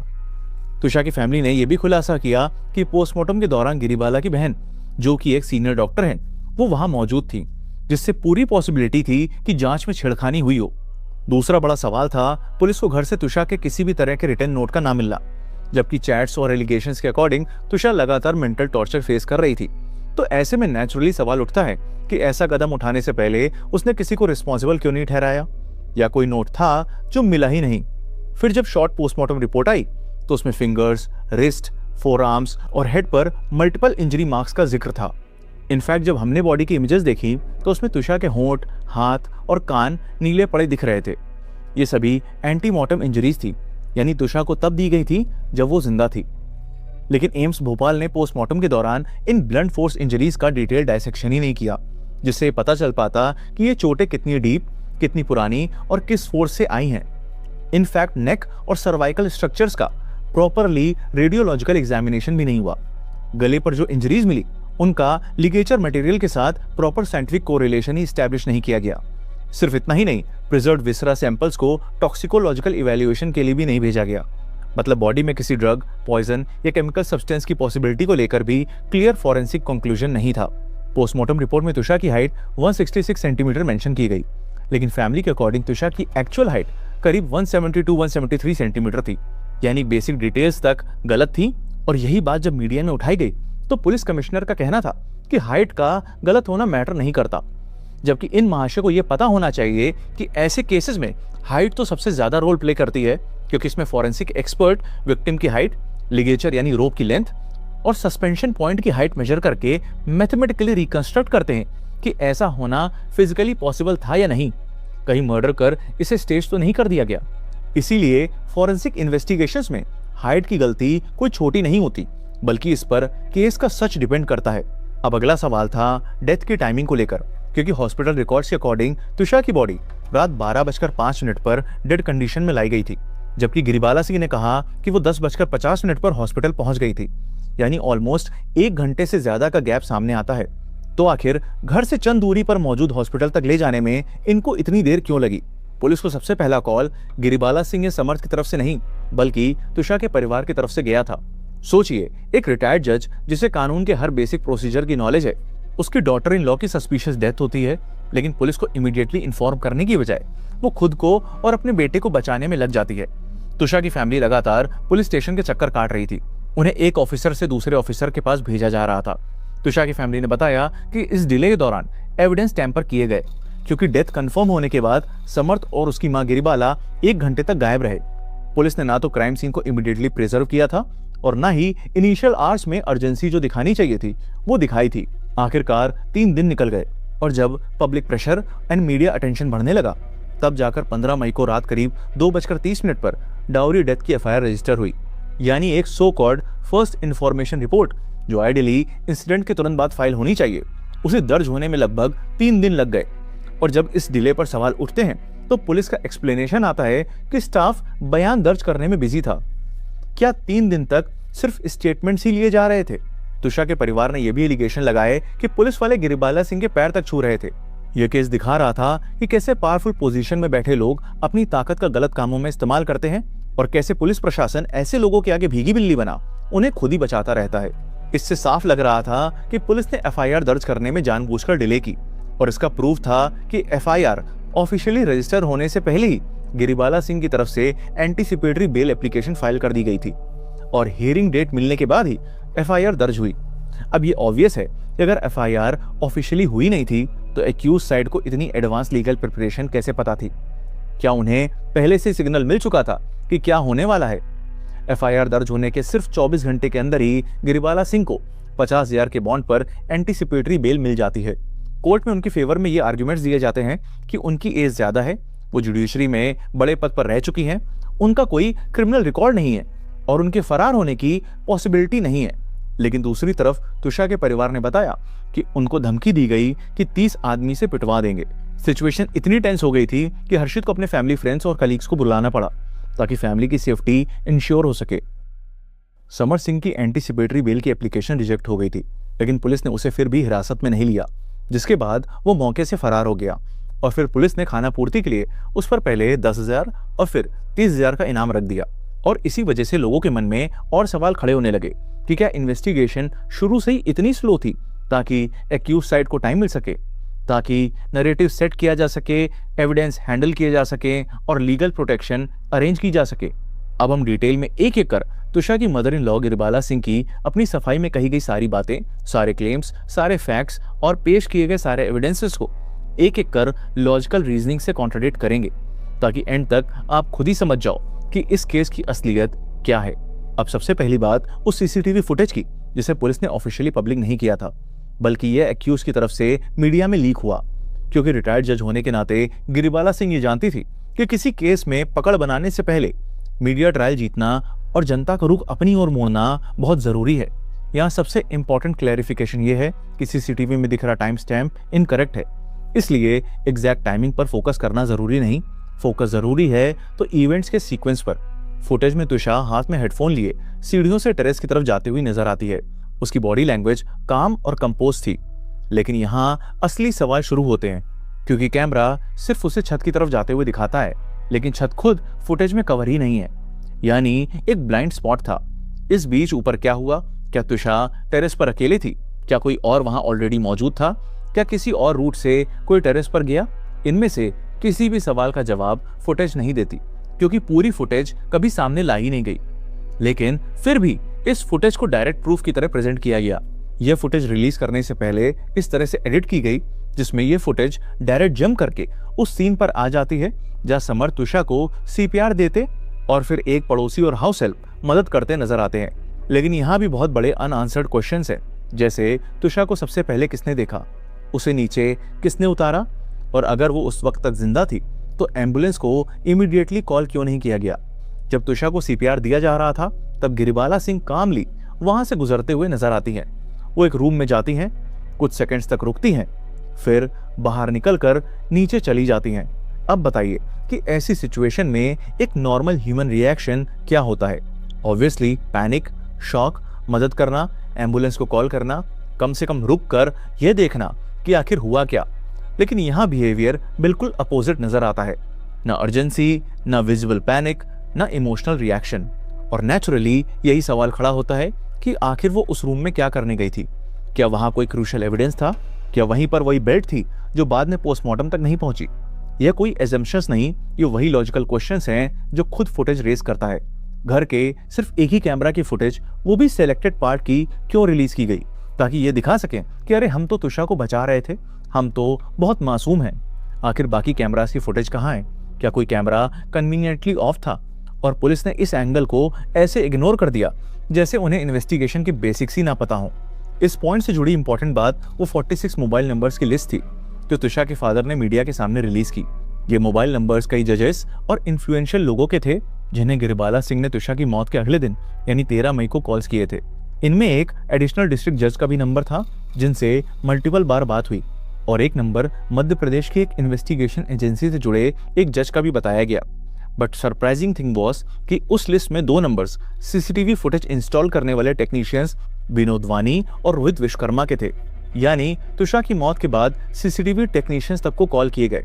[SPEAKER 2] तुषा की फैमिली ने यह भी खुलासा किया कि पोस्टमार्टम के दौरान गिरिबाला की बहन, जो कि एक सीनियर डॉक्टर हैं, वो वहां मौजूद थी, जिससे पूरी पॉसिबिलिटी थी कि जांच में छेड़खानी हुई हो। दूसरा बड़ा सवाल था पुलिस को घर से तुषा के किसी भी तरह के रिटर्न नोट का ना मिलना, जबकि चैट्स और एलिगेशंस के अकॉर्डिंग तुषा लगातार मेंटल टॉर्चर फेस कर रही थी। तो ऐसे में नेचुरली सवाल उठता है कि ऐसा कदम उठाने से पहले उसने किसी को रिस्पॉन्सिबल क्यों नहीं ठहराया, या कोई नोट था जो मिला ही नहीं। फिर जब शॉर्ट पोस्टमार्टम रिपोर्ट आई तो उसमें फिंगर्स, रिस्ट, फोर आर्म्स और हेड पर मल्टीपल इंजरी मार्क्स का जिक्र था। इनफैक्ट जब हमने बॉडी की इमेजेस देखी तो उसमें तुषा के होंठ, हाथ और कान नीले पड़े दिख रहे थे। ये सभी एंटीमॉर्टम इंजरीज थी, यानी तुषा को तब दी गई थी जब वो जिंदा थी। लेकिन एम्स भोपाल ने पोस्टमार्टम के दौरान इन ब्लंट फोर्स इंजरीज का डिटेल डायसेक्शन ही नहीं किया, जिससे पता चल पाता कि ये चोटें कितनी डीप, कितनी पुरानी और किस फोर्स से आई हैं। इनफैक्ट नेक और सर्वाइकल स्ट्रक्चर्स का प्रॉपरली रेडियोलॉजिकल एग्जामिनेशन भी नहीं हुआ। गले पर जो इंजरीज मिली उनका लिगेचर मटेरियल के साथ proper scientific correlation he establish नहीं किया गया। सिर्फ इतना ही नहीं, प्रिजर्व्ड विसरा सैंपल्स को टॉक्सिकोलॉजिकल इवैल्यूएशन के लिए भी नहीं भेजा गया। मतलब बॉडी में किसी ड्रग, पॉइजन या केमिकल सब्सटेंस की पॉसिबिलिटी को लेकर भी क्लियर फॉरेंसिक कंक्लूजन नहीं था। पोस्टमार्टम रिपोर्ट में तुषा की हाइट 166 सेंटीमीटर मेंशन की गई, लेकिन फैमिली के अकॉर्डिंग तुषा की एक्चुअल हाइट करीब 172-173 सेंटीमीटर थी, यानी बेसिक डिटेल्स तक गलत थी। और यही बात जब मीडिया में उठाई गई तो पुलिस कमिश्नर का कहना था कि हाइट का गलत होना मैटर नहीं करता, जबकि इन महाशय को यह पता होना चाहिए कि ऐसे केसेस में हाइट तो सबसे ज्यादा रोल प्ले करती है, क्योंकि इसमें फॉरेंसिक एक्सपर्ट विक्टिम की हाइट, लिगेचर यानी रोप की लेंथ और सस्पेंशन पॉइंट की हाइट मेजर करके मैथमेटिकली रिकंस्ट्रक्ट करते हैं कि ऐसा होना फिजिकली पॉसिबल था या नहीं। कहीं मर्डर कर इसे स्टेज तो नहीं कर दिया गया। इसीलिए फॉरेंसिक इन्वेस्टिगेशंस में हाइट की गलती कोई छोटी नहीं होती, बल्कि इस पर केस का सच डिपेंड करता है। अब अगला सवाल था डेथ की टाइमिंग को लेकर, क्योंकि हॉस्पिटल रिकॉर्ड्स के अकॉर्डिंग तुषा की बॉडी रात 12:05 पर डेड कंडीशन में लाई गई थी, जबकि गिरिबाला सिंह ने कहा कि वो 10:50 पर हॉस्पिटल पहुंच गई थी, यानी ऑलमोस्ट 1 घंटे से ज्यादा का गैप सामने आता है। तो आखिर घर से चंद दूरी पर मौजूद हॉस्पिटल तक ले जाने में इनको इतनी देर क्यों लगी? पुलिस को सबसे पहला कॉल गिरिबाला सिंह या समर्थ की तरफ से नहीं, बल्कि तुषा के परिवार की तरफ से गया था। सोचिए, एक रिटायर्ड जज जिसे कानून के हर बेसिक प्रोसीजर की नॉलेज है, उसकी डॉटर इन लॉ की सस्पिशियस डेथ होती है, लेकिन पुलिस को इमीडिएटली इन्फॉर्म करने की बजाय वो खुद को और अपने बेटे को बचाने में लग जाती है। तुषा की फैमिली लगातार पुलिस स्टेशन के चक्कर काट रही थी। उन्हें एक ऑफिसर से दूसरे ऑफिसर के पास भेजा जा रहा था। तुषा की फैमिली ने बताया कि इस डिले के दौरान एविडेंस टैंपर किए गए, क्योंकि डेथ कंफर्म होने के बाद समर्थ और उसकी मां गिरिबाला 1 घंटे तक गायब रहे। पुलिस ने ना तो क्राइम सीन को इमीडिएटली प्रिजर्व किया था और ना ही इनिशियल आवर्स में अर्जेंसी जो दिखानी चाहिए थी वो दिखाई थी। आखिरकार 3 दिन निकल गए और जब public pressure and media attention बढ़ने लगा, तब जाकर 15 मई को रात करीब 2:30 पर डाउरी डेथ की एफआईआर रजिस्टर हुई, यानी एक so called first information report जो आइडियली इंसिडेंट के तुरंत बाद फाइल होनी चाहिए, उसे दर्ज होने में लगभग 3 दिन लग गए। और जब इस डिले पर सवाल उठते हैं तो पुलिस का एक्सप्लेनेशन आता है कि स्टाफ बयान दर्ज करने में बिजी था। क्या 3 दिन तक सिर्फ स्टेटमेंट्स ही लिए जा रहे थे? तुषा के परिवार ने यह भी एलिगेशन लगाए कि पुलिस वाले गिरिबाला सिंह के पैर तक छू रहे थे। यह केस दिखा रहा था कि कैसे पावरफुल पोजीशन में बैठे लोग अपनी ताकत का गलत कामों में इस्तेमाल करते हैं और कैसे पुलिस प्रशासन ऐसे लोगों के आगे भीगी बिल्ली बना उन्हें खुद ही बचाता रहता है। इससे साफ लग रहा था कि पुलिस ने एफआईआर दर्ज करने में जानबूझकर डिले की, और इसका प्रूफ था कि एफआईआर ऑफिशियली रजिस्टर होने से पहले ही गिरिबाला सिंह की तरफ से एंटीसिपेटरी बेल एप्लीकेशन फाइल कर दी गई थी और हियरिंग डेट मिलने के बाद ही एफआईआर दर्ज हुई। अब ये ऑब्वियस है कि अगर एफआईआर ऑफिशियली हुई नहीं थी तो एक्यूज साइड को इतनी एडवांस लीगल प्रिपरेशन कैसे पता थी? क्या उन्हें पहले से सिग्नल मिल चुका था कि क्या होने वाला है? एफआईआर दर्ज होने के सिर्फ 24 घंटे के अंदर ही गिरिबाला सिंह को 50,000 के बॉन्ड पर एंटीसिपेटरी बेल मिल जाती है। कोर्ट में उनके फेवर में ये आर्ग्यूमेंट्स दिए जाते हैं कि उनकी एज ज्यादा है, वो जुडिशरी में बड़े पद पर रह चुकी हैं, उनका कोई क्रिमिनल रिकॉर्ड नहीं है और उनके फरार होने की पॉसिबिलिटी नहीं है। लेकिन दूसरी तरफ तुषा के परिवार ने बताया कि उनको धमकी दी गई कि 30 आदमी से पिटवा देंगे। सिचुएशन इतनी टेंस हो गई थी कि हर्षित को अपने फैमिली फ्रेंड्स और कलीग्स को बुलाना पड़ा ताकि फैमिली की सेफ्टी इंश्योर हो सके। समर सिंह की एंटीसिपेटरी बेल की एप्लीकेशन रिजेक्ट हो गई थी, लेकिन पुलिस ने उसे फिर भी हिरासत में नहीं लिया, जिसके बाद वो मौके से फरार हो गया और फिर पुलिस ने खाना पूर्ति के लिए उस पर पहले 10,000 और फिर 30,000 का इनाम रख दिया। और इसी वजह से लोगों के मन में और सवाल खड़े होने लगे कि क्या इन्वेस्टिगेशन शुरू से ही इतनी स्लो थी ताकि एक्यूज साइड को टाइम मिल सके, ताकि नैरेटिव सेट किया जा सके, एविडेंस हैंडल किए जा सके और लीगल प्रोटेक्शन अरेंज की जा सके। अब हम डिटेल में एक एक कर तुषा की mother in law Giribala Singh की अपनी सफाई में कही गई सारी बातें, सारे क्लेम्स, सारे फैक्ट्स और पेश किए गए सारे एविडेंसेस को एक एक कर लॉजिकल रीजनिंग से कॉन्ट्राडिक्ट करेंगे, ताकि एंड तक आप खुद ही समझ जाओ कि इस केस की असलियत क्या है। अब सबसे पहली बात उस सीसीटीवी फुटेज की जिसे पुलिस ने ऑफिशियली पब्लिक नहीं किया था, बल्कि यह एक्यूज की तरफ से मीडिया में लीक हुआ, क्योंकि रिटायर्ड जज होने के नाते गिरिबाला सिंह ये जानती थी कि किसी केस में पकड़ बनाने से पहले मीडिया ट्रायल जीतना और जनता का रुख अपनी ओर मोड़ना बहुत जरूरी है। यहाँ सबसे इंपॉर्टेंट क्लैरिफिकेशन ये है कि सीसीटीवी में दिख रहा टाइम स्टैम्प इनकरेक्ट है, इसलिए एग्जैक्ट टाइमिंग पर फोकस करना जरूरी नहीं। फोकस जरूरी है तो इवेंट्स के सीक्वेंस पर। फुटेज में तुषा हाथ में हेडफोन लिए सीढ़ियों से टेरेस की तरफ जाती हुई नजर आती है। उसकी बॉडी लैंग्वेज काम और कंपोज थी, लेकिन यहाँ असली सवाल शुरू होते हैं, क्योंकि कैमरा सिर्फ उसे छत की तरफ जाते हुए दिखाता है, लेकिन छत खुद फुटेज में कवर ही नहीं है, यानी एक ब्लाइंड स्पॉट था। इस बीच ऊपर क्या हुआ? क्या तुषा टेरेस पर अकेले थी? क्या कोई और वहां ऑलरेडी मौजूद था? क्या किसी और रूट से कोई टेरेस पर गया? इनमें से किसी भी सवाल का जवाब फुटेज नहीं देती, क्योंकि पूरी फुटेज कभी सामने ला ही नहीं गई। लेकिन फिर भी इस फुटेज को डायरेक्ट प्रूफ की तरह प्रेजेंट किया गया। यह फुटेज रिलीज करने से पहले इस तरह से एडिट की गई जिसमें यह फुटेज डायरेक्ट जंप करके उस सीन पर आ जाती है जहां समर तुषा को CPR देते और फिर एक पड़ोसी और हाउस हेल्प मदद करते नजर आते हैं। लेकिन यहाँ भी बहुत बड़े अनआंसर्ड क्वेश्चंस हैं, जैसे तुषा को सबसे पहले किसने देखा, उसे नीचे किसने उतारा, और अगर वो उस वक्त तक जिंदा थी तो एम्बुलेंस को इमीडिएटली कॉल क्यों नहीं किया गया। जब तुषा को CPR दिया जा रहा था तब गिरिबाला सिंह कामली वहां से गुजरते हुए नजर आती हैं। वो एक रूम में जाती हैं, कुछ सेकंड्स तक रुकती हैं, फिर बाहर निकलकर नीचे चली जाती हैं। अब बताइए कि ऐसी सिचुएशन में एक नॉर्मल ह्यूमन रिएक्शन क्या होता है। ऑब्वियसली पैनिक, शॉक, मदद करना, एम्बुलेंस को कॉल करना, कम से कम रुक कर यह देखना कि आखिर हुआ क्या। लेकिन यहाँ बिहेवियर बिल्कुल अपोजिट नजर आता है। ना अर्जेंसी, ना विजिबल पैनिक, ना इमोशनल रिएक्शन। और नेचुरली यही सवाल खड़ा होता है कि आखिर वो उस रूम में क्या करने गई थी। क्या वहां कोई क्रूशियल एविडेंस था? क्या वहीं पर वही बेड थी जो बाद में पोस्टमार्टम तक नहीं पहुंची? यह कोई एजम्पशंस नहीं, ये वही लॉजिकल क्वेश्चंस हैं जो खुद फुटेज रेज करता है। घर के सिर्फ एक ही कैमरा की फुटेज, वो भी सिलेक्टेड पार्ट की, क्यों रिलीज की गई? ताकि ये दिखा सकें कि अरे हम तो तुषा को बचा रहे थे, हम तो बहुत मासूम हैं। आखिर बाकी कैमरास की फुटेज कहाँ है? क्या कोई कैमरा कन्वीनियंटली ऑफ था और पुलिस ने इस एंगल को ऐसे इग्नोर कर दिया जैसे उन्हें इन्वेस्टिगेशन की बेसिक्स ही ना पता हो? इस पॉइंट से जुड़ी इंपॉर्टेंट बात वो 46 मोबाइल नंबर्स की लिस्ट थी जो तुषा के फादर ने मीडिया के सामने रिलीज की। ये मोबाइल नंबर्स कई जजेस और इन्फ्लुएंशियल लोगों के थे जिन्हें गिरिबाला सिंह ने तुषा की मौत के अगले दिन यानी 13 मई को कॉल्स किए थे। इनमें एक एडिशनल डिस्ट्रिक्ट जज का भी नंबर था जिनसे मल्टीपल बार बात हुई, और एक नंबर मध्य प्रदेश की एक इन्वेस्टिगेशन एजेंसी से जुड़े एक जज का भी बताया गया। बट सरप्राइजिंग थिंग वॉज कि उस लिस्ट में 2 नंबर्स CCTV फुटेज इंस्टॉल करने वाले टेक्नीशियंस विनोद वानी और रोहित विश्वकर्मा के थे। यानी तुषा की मौत के बाद CCTV टेक्नीशियंस तक को कॉल किए गए।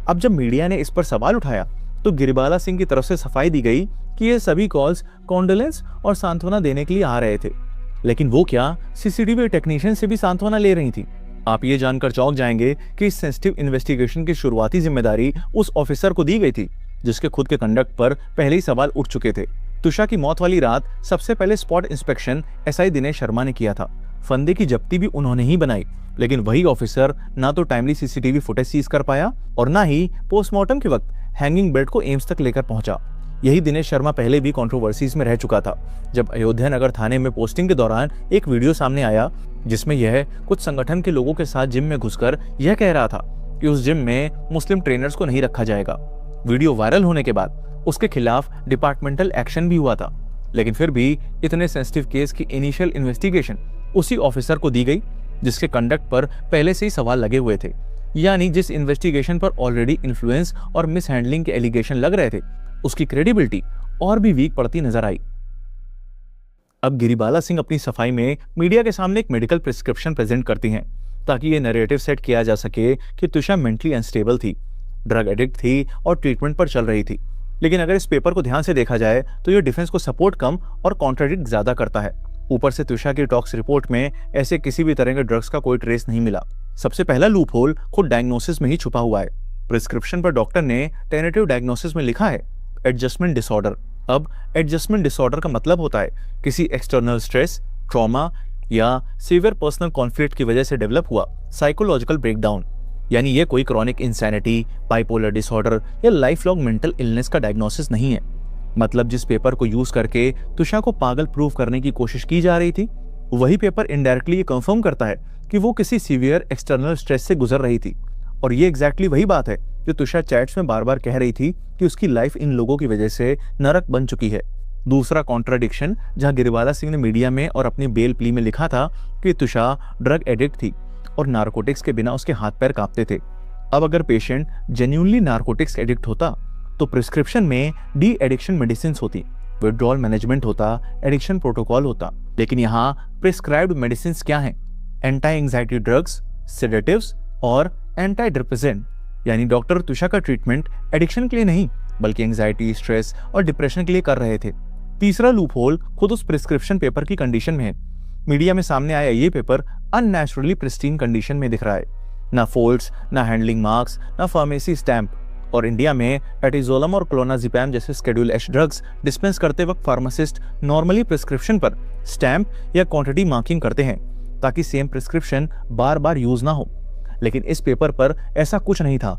[SPEAKER 2] अब जब मीडिया ने इस पर सवाल उठाया तो गिरिबाला सिंह की तरफ से सफाई दी गई कि ये सभी कॉल्स कॉन्डोलेंस और सांत्वना देने के लिए आ रहे थे। लेकिन वो क्या CCTV टेक्नीशियन से भी सांत्वना ले रही थी? आप ये जानकर चौंक जाएंगे कि इस सेंसिटिव इन्वेस्टिगेशन की शुरुआती जिम्मेदारी उस ऑफिसर को दी गई थी जिसके खुद के कंडक्ट पर पहले ही सवाल उठ चुके थे। तुषा की मौत वाली रात सबसे पहले spot inspection SI Dinesh Sharma ने किया था। फंदे की जब्ती भी उन्होंने ही बनाई, लेकिन वही ऑफिसर ना तो टाइमली CCTV फुटेज सीज कर पाया और ना ही पोस्टमार्टम के वक्त हैंगिंग बेड को एम्स तक लेकर पहुंचा। यही दिनेश शर्मा पहले भी कंट्रोवर्सीज में रह चुका था, जब अयोध्या नगर थाने में पोस्टिंग के दौरान एक वीडियो सामने आया जिसमें यह कुछ संगठन के लोगों के साथ जिम में घुसकर यह कह रहा था कि उस जिम में मुस्लिम ट्रेनर्स को नहीं रखा जाएगा। वीडियो वायरल होने के बाद उसके खिलाफ डिपार्टमेंटल एक्शन भी हुआ था, लेकिन फिर भी इतने सेंसिटिव केस की इनिशियल इन्वेस्टिगेशन उसी ऑफिसर को दी गई जिसके कंडक्ट पर पहले से ही सवाल लगे हुए थे। यानी जिस इन्वेस्टिगेशन पर ऑलरेडी इन्फ्लुएंस और मिसहैंडलिंग के एलिगेशन लग रहे थे, उसकी क्रेडिबिलिटी और भी वीक पड़ती नजर आई। अब गिरिबाला सिंह अपनी सफाई में मीडिया के सामने एक मेडिकल प्रिस्क्रिप्शन प्रेजेंट करती हैं ताकि ये नैरेटिव सेट किया जा सके कि तुषा मेंटली अनस्टेबल थी, ड्रग एडिक्ट थी और ट्रीटमेंट पर चल रही थी। लेकिन अगर इस पेपर को ध्यान से देखा जाए तो ये डिफेंस को सपोर्ट कम और कॉन्ट्राडिक्ट ज्यादा करता है। ऊपर से तुषा की टॉक्स रिपोर्ट में ऐसे किसी भी तरह के ड्रग्स का कोई ट्रेस नहीं मिला। सबसे पहला लूप होल खुद डायग्नोसिस में ही छुपा हुआ है। प्रिस्क्रिप्शन पर डॉक्टर ने टेनेटिव डायग्नोसिस में लिखा है एडजस्टमेंट डिसऑर्डर। अब एडजस्टमेंट डिसऑर्डर का मतलब होता है किसी एक्सटर्नल स्ट्रेस, ट्रॉमा या सीवियर पर्सनल कॉन्फ्लिक्ट की वजह से डेवलप हुआ साइकोलॉजिकल ब्रेकडाउन। यानी ये कोई क्रॉनिक इंसैनिटी, बाइपोलर डिसऑर्डर या लाइफ लॉन्ग मेंटल इलनेस का डायग्नोसिस नहीं है। मतलब जिस पेपर को यूज करके तुषा को पागल प्रूव करने की कोशिश की जा रही थी, वही पेपर इनडायरेक्टली ये कंफर्म करता है कि वो किसी सीवियर एक्सटर्नल स्ट्रेस से गुजर रही थी। और ये एग्जैक्टली वही बात है जो तुषा चैट्स में बार बार कह रही थी कि उसकी लाइफ इन लोगों की वजह से नरक बन चुकी है। दूसरा कॉन्ट्राडिक्शन, जहां गिरिबाला सिंह ने मीडिया में और अपनी बेल प्ली में लिखा था कि तुषा ड्रग एडिक्ट थी और नारकोटिक्स के बिना उसके हाथ पैर कांपते थे। अब अगर पेशेंट जेन्युइनली नारकोटिक्स एडिक्ट होता तो प्रिस्क्रिप्शन में डी एडिक्शन मेडिसिन होती, विड्रॉल मैनेजमेंट होता, एडिक्शन प्रोटोकॉल होता। लेकिन यहाँ प्रिस्क्राइब्ड मेडिसिन क्या हैं? एंटी एंजाइटी ड्रग्स, सेडेटिव्स और एंटी डिप्रेसेंट। यानी डॉक्टर तुषा का ट्रीटमेंट एडिक्शन के लिए नहीं बल्कि एंजाइटी, स्ट्रेस और डिप्रेशन के लिए कर रहे थे। तीसरा लूप होल खुद उस प्रिस्क्रिप्शन पेपर की कंडीशन में है। मीडिया में सामने आया ये पेपर अननेचुरली प्रिस्टीन कंडीशन में दिख रहा है। ना फोल्ड्स, ना हैंडलिंग मार्क्स, ना फार्मेसी स्टैंप। और इंडिया में एटिजोलम और क्लोनाजिपैम जैसे शेड्यूल एच ड्रग्स डिस्पेंस करते वक्त फार्मासिस्ट नॉर्मली प्रिस्क्रिप्शन पर स्टैंप या क्वांटिटी मार्किंग करते हैं ताकि सेम प्रिस्क्रिप्शन बार बार यूज ना हो। लेकिन इस पेपर पर ऐसा कुछ नहीं था,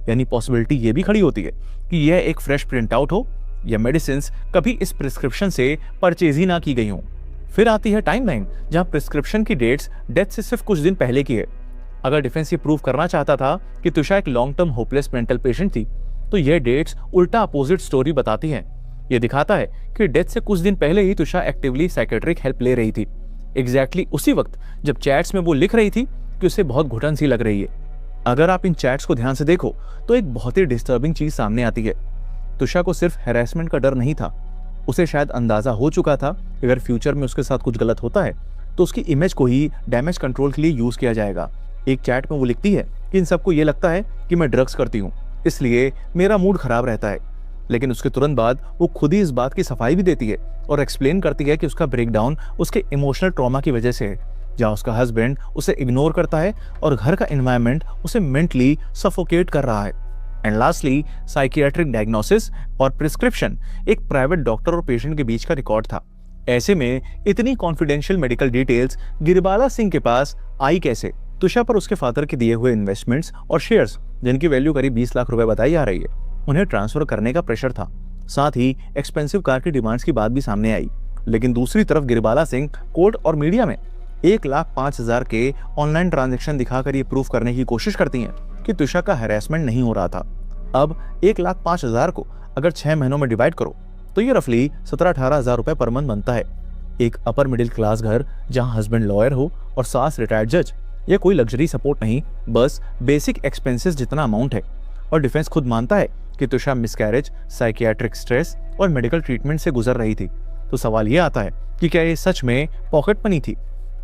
[SPEAKER 2] यानी पॉसिबिलिटी ये भी खड़ी होती है कि यह एक फ्रेश प्रिंट आउट हो या मेडिसिन कभी इस प्रिस्क्रिप्शन से परचेज ही ना की गई हो। फिर आती है टाइमलाइन, जहां प्रिस्क्रिप्शन की डेट्स डेथ से सिर्फ कुछ दिन पहले की है। अगर डिफेंस ये प्रूव करना चाहता था कि तुषा एक long term hopeless mental patient थी, तो यह डेट्स उल्टा अपोजिट स्टोरी बताती हैं। यह दिखाता है कि डेथ से कुछ दिन पहले ही तुषा एक्टिवली साइकेट्रिक हेल्प ले रही थी, एग्जैक्टली उसी वक्त जब चैट्स में वो लिख रही थी कि उसे बहुत घुटन सी लग रही है। अगर आप इन चैट्स को ध्यान से देखो तो एक बहुत ही डिस्टर्बिंग चीज सामने आती है। तुषा को सिर्फ हैरेसमेंट का डर नहीं था, उसे शायद अंदाजा हो चुका था कि अगर फ्यूचर में उसके साथ कुछ गलत होता है तो उसकी इमेज को ही डैमेज कंट्रोल के लिए यूज किया जाएगा। एक चैट में वो लिखती है कि इन सबको ये लगता है कि मैं ड्रग्स करती हूँ, इसलिए मेरा मूड खराब रहता है। लेकिन उसके तुरंत बाद वो खुद ही इस बात की सफाई भी देती है और एक्सप्लेन करती है कि उसका ब्रेकडाउन उसके इमोशनल ट्रॉमा की वजह से है, जहाँ उसका हस्बैंड उसे इग्नोर करता है और घर का एनवायरनमेंट उसे मेंटली सफोकेट कर रहा है। एंड लास्टली साइकियाट्रिक डायग्नोसिस और प्रिस्क्रिप्शन एक प्राइवेट डॉक्टर और पेशेंट के बीच का रिकॉर्ड था। ऐसे में इतनी confidential medical details Giribala Singh के पास आई कैसे? तुषा पर उसके फादर के दिए हुए इन्वेस्टमेंट्स और शेयर्स, जिनकी वैल्यू करीब 20 लाख रुपए बताई जा रही है, उन्हें ट्रांसफर करने का प्रेशर था। साथ ही एक्सपेंसिव कार की डिमांड्स की बात भी सामने आई। लेकिन दूसरी तरफ गिरिबाला सिंह कोर्ट और मीडिया में 1,05,000 के ऑनलाइन ट्रांजैक्शन दिखाकर ये प्रूफ करने की कोशिश करती हैं कि तुषा का हैरेसमेंट नहीं हो रहा था। अब 1,05,000 को अगर 6 महीनों में डिवाइड करो तो ये रफली 17-18 हजार रुपए पर मंथ बनता है। एक अपर मिडिल क्लास घर जहां हस्बैंड लॉयर हो और सास रिटायर्ड जज, ये कोई लग्जरी सपोर्ट नहीं, बस बेसिक एक्सपेंसेस जितना अमाउंट है। और डिफेंस खुद मानता है कि तुषा मिसकैरेज, साइकियाट्रिक स्ट्रेस और मेडिकल ट्रीटमेंट से गुजर रही थी। तो सवाल ये आता है कि क्या ये सच में पॉकेट मनी थी?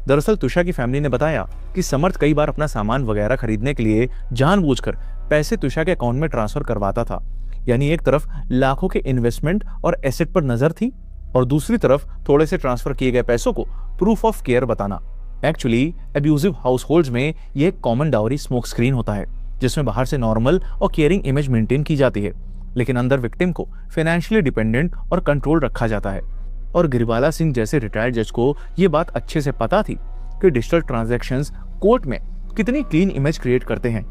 [SPEAKER 2] दरअसल तुषा की फैमिली ने बताया कि समर्थ कई बार अपना सामान वगैरह खरीदने के लिए जानबूझकर पैसे तुषा के अकाउंट में ट्रांसफर करवाता था। यानी एक तरफ लाखों के इन्वेस्टमेंट और एसेट पर नजर थी और दूसरी तरफ थोड़े से ट्रांसफर किए गए पैसों को प्रूफ ऑफ केयर बताना। एक्चुअली अब्यूजिव हाउसहोल्ड्स में यह एक कॉमन डाउरी स्मोक स्क्रीन होता है, जिसमें बाहर से नॉर्मल और केयरिंग इमेज मेंटेन की जाती है, लेकिन अंदर विक्टिम को फाइनेंशियली डिपेंडेंट और कंट्रोल रखा जाता है। और गिरिबाला सिंह जैसे रिटायर्ड जज को ये बात अच्छे से पता थी कि डिजिटल ट्रांजैक्शंस कोर्ट में कितनी क्लीन इमेज क्रिएट करते हैं।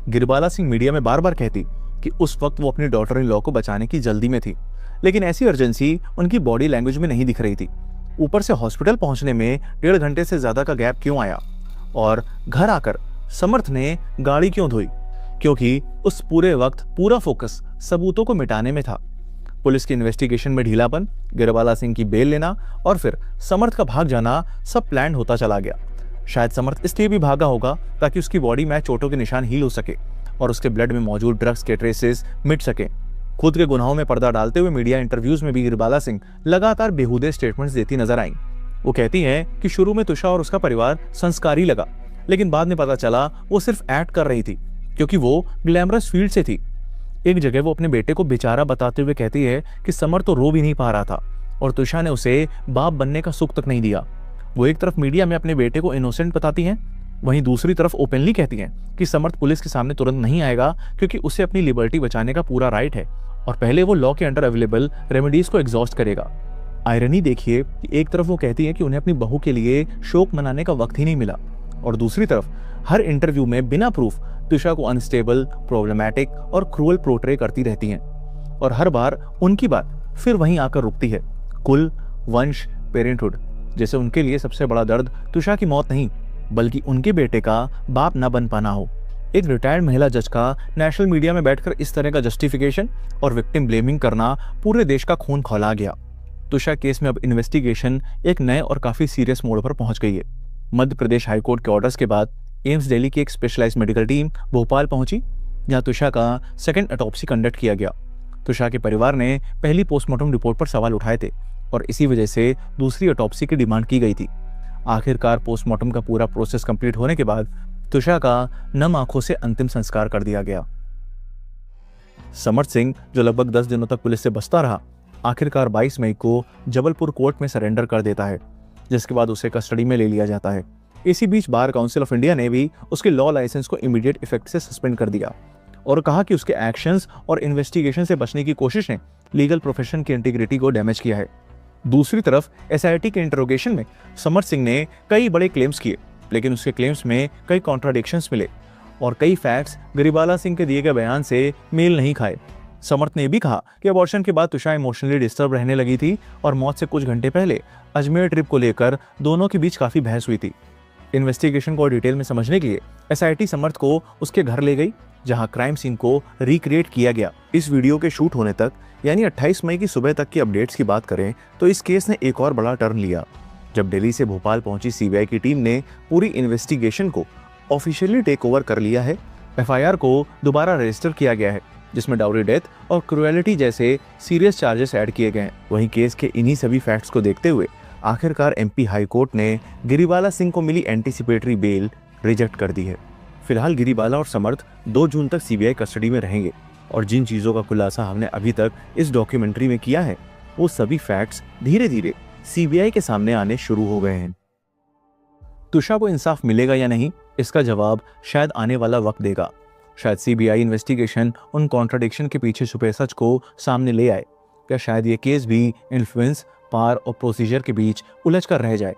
[SPEAKER 2] गिरिबाला सिंह मीडिया में बार बार कहती कि उस वक्त वो अपनी डॉटर इन लॉ को बचाने की जल्दी में थी, लेकिन ऐसी अर्जेंसी उनकी बॉडी लैंग्वेज में नहीं दिख रही थी। ऊपर से हॉस्पिटल पहुंचने में 1.5 घंटे से ज्यादा का गैप क्यों आया? और घर आकर समर्थ ने गाड़ी क्यों धोई? क्योंकि उस पूरे वक्त पूरा फोकस सबूतों को मिटाने में था। पुलिस की इन्वेस्टिगेशन में ढीलापन, गिरिबाला सिंह की बेल लेना और फिर समर्थ का भाग जाना सब प्लान होता चला गया। शायद समर्थ इसलिए भी भागा होगा ताकि उसकी बॉडी में चोटों के निशान हील हो सके और उसके ब्लड में मौजूद ड्रग्स के ट्रेसेस मिट सके। खुद के गुनाहों में पर्दा डालते हुए मीडिया इंटरव्यूज में भी गिरिबाला सिंह लगातार बेहुदे स्टेटमेंट्स देती नजर आईं। वो कहती हैं कि शुरू में तुषा और उसका परिवार संस्कारी लगा, लेकिन बाद में पता चला वो सिर्फ एक्ट कर रही थी क्योंकि वो ग्लैमरस फील्ड से थी। एक जगह वो अपने बेटे को बेचारा बताते हुए कहती है कि समर तो रो भी नहीं पा रहा था और तुषा ने उसे बाप बनने का सुख तक नहीं दिया। वो एक तरफ मीडिया में अपने बेटे को इनोसेंट बताती हैं, वहीं दूसरी तरफ ओपनली कहती हैं कि समर्थ पुलिस के सामने तुरंत नहीं आएगा क्योंकि उसे अपनी लिबर्टी बचाने का पूरा राइट है और पहले वो लॉ के अंडर अवेलेबल रेमेडीज को एग्जॉस्ट करेगा। आयरनी देखिए कि एक तरफ वो कहती है कि उन्हें अपनी बहू के लिए शोक मनाने का वक्त ही नहीं मिला और दूसरी तरफ हर इंटरव्यू में बिना प्रूफ तुषा को अनस्टेबल, प्रॉब्लमैटिक और क्रूअल पोर्ट्रे करती रहती हैं और हर बार उनकी बात फिर वहीं आकर रुकती है। कुल, वंश, पेरेंटहुड, जैसे उनके लिए सबसे बड़ा दर्द तुषा की मौत नहीं बल्कि उनके बेटे का बाप ना बन पाना हो। एक रिटायर्ड महिला जज का नेशनल मीडिया में बैठकर इस तरह का जस्टिफिकेशन और विक्टिम ब्लेमिंग करना पूरे देश का खून खौला गया। तुषा केस में अब इन्वेस्टिगेशन एक नए और काफी सीरियस मोड़ पर पहुंच गई है। मध्य प्रदेश हाईकोर्ट के ऑर्डर्स के बाद एम्स दिल्ली की एक स्पेशलाइज्ड मेडिकल टीम भोपाल पहुंची, जहां तुषा का सेकंड ऑटोप्सी कंडक्ट किया गया। तुषा के परिवार ने पहली पोस्टमार्टम रिपोर्ट पर सवाल उठाए थे और इसी वजह से दूसरी ऑटोप्सी की डिमांड की गई थी। आखिरकार पोस्टमार्टम का पूरा प्रोसेस कंप्लीट होने के बाद तुषा का नम आंखों से अंतिम संस्कार कर दिया गया। समर्थ सिंह, जो लगभग 10 दिनों तक पुलिस से बचता रहा, आखिरकार 22 मई को जबलपुर कोर्ट में सरेंडर कर देता है, जिसके बाद उसे कस्टडी में ले लिया जाता है। इसी बीच बार काउंसिल ऑफ इंडिया ने भी उसके लॉ लाइसेंस को इमीडिएट इफेक्ट से सस्पेंड कर दिया और कहा कि उसके एक्शंस और इन्वेस्टिगेशन से बचने की कोशिश ने लीगल प्रोफेशन की इंटीग्रिटी को डैमेज किया है। दूसरी तरफ एसआईटी के इंटरोगेशन में समर सिंह ने कई बड़े क्लेम्स किए, लेकिन उसके क्लेम्स में कई कॉन्ट्राडिक्शंस मिले और कई फैक्ट्स गरिबाला सिंह के दिए गए बयान से मेल नहीं खाए। समर्थ ने भी कहा कि अबॉर्शन के बाद तुषा इमोशनली डिस्टर्ब रहने लगी थी और मौत से कुछ घंटे पहले अजमेर ट्रिप को लेकर दोनों के बीच काफी बहस हुई थी। इन्वेस्टिगेशन को डिटेल में समझने के लिए एसआईटी समर्थ को उसके घर ले गई, जहां क्राइम सीन को रिक्रिएट किया गया। इस वीडियो के शूट होने तक यानी 28 मई की सुबह तक की अपडेट्स की बात करें तो इस केस ने एक और बड़ा टर्न लिया जब दिल्ली से भोपाल पहुंची सीबीआई की टीम ने पूरी इन्वेस्टिगेशन को ऑफिशियली टेक ओवर कर लिया है। एफआईआर को दोबारा रजिस्टर किया गया है, जिसमें डाउरी डेथ और क्रुएलिटी जैसे सीरियस चार्जेस ऐड किए गए हैं। वहीं केस के इन्हीं सभी फैक्ट्स को देखते हुए आखिरकार एमपी हाई कोर्ट ने गिरिबाला सिंह को मिली एंटीसिपेटरी बेल रिजेक्ट कर दी है। फिलहाल गिरिबाला और समर्थ 2 जून तक सीबीआई कस्टडी में रहेंगे और जिन चीजों का खुलासा हमने अभी तक इस डॉक्यूमेंट्री में किया है वो सभी फैक्ट्स धीरे धीरे सीबीआई के सामने आने शुरू हो गए हैं। तुषा को इंसाफ मिलेगा या नहीं, इसका जवाब शायद आने वाला वक्त देगा। शायद सीबीआई इन्वेस्टिगेशन उन कॉन्ट्राडिक्शन के पीछे छुपे सच को सामने ले आए, या शायद ये केस भी इन्फ्लुएंस, पावर और प्रोसीजर के बीच उलझ कर रह जाए,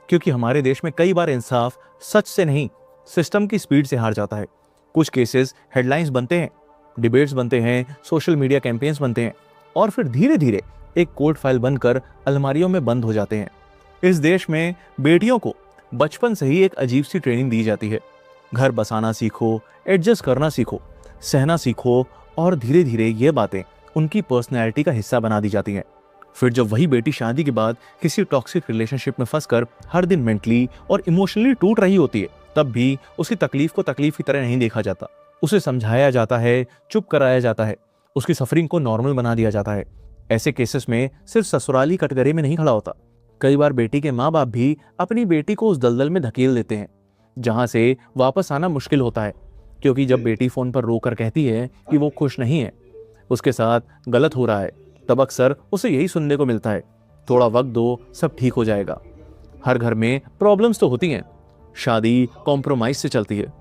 [SPEAKER 2] क्योंकि हमारे देश में कई बार इंसाफ सच से नहीं सिस्टम की स्पीड से हार जाता है। कुछ केसेस हेडलाइंस बनते हैं, डिबेट्स बनते हैं, सोशल मीडिया कैंपेन्स बनते हैं और फिर धीरे धीरे एक कोर्ट फाइल बनकर अलमारियों में बंद हो जाते हैं। इस देश में बेटियों को बचपन से ही एक अजीब सी ट्रेनिंग दी जाती है। घर बसाना सीखो, एडजस्ट करना सीखो, सहना सीखो और धीरे धीरे ये बातें उनकी पर्सनैलिटी का हिस्सा बना दी जाती हैं। फिर जब वही बेटी शादी के बाद किसी टॉक्सिक रिलेशनशिप में फंसकर हर दिन मेंटली और इमोशनली टूट रही होती है, तब भी उसकी तकलीफ को तकलीफ की तरह नहीं देखा जाता। उसे समझाया जाता है, चुप कराया जाता है, उसकी सफरिंग को नॉर्मल बना दिया जाता है। ऐसे केसेस में सिर्फ ससुराली कटघरे में नहीं खड़ा होता, कई बार बेटी के माँ बाप भी अपनी बेटी को उस दलदल में धकेल देते हैं जहां से वापस आना मुश्किल होता है, क्योंकि जब बेटी फोन पर रोकर कहती है कि वो खुश नहीं है, उसके साथ गलत हो रहा है, तब अक्सर उसे यही सुनने को मिलता है, थोड़ा वक्त दो, सब ठीक हो जाएगा। हर घर में प्रॉब्लम्स तो होती हैं, शादी कॉम्प्रोमाइज से चलती है।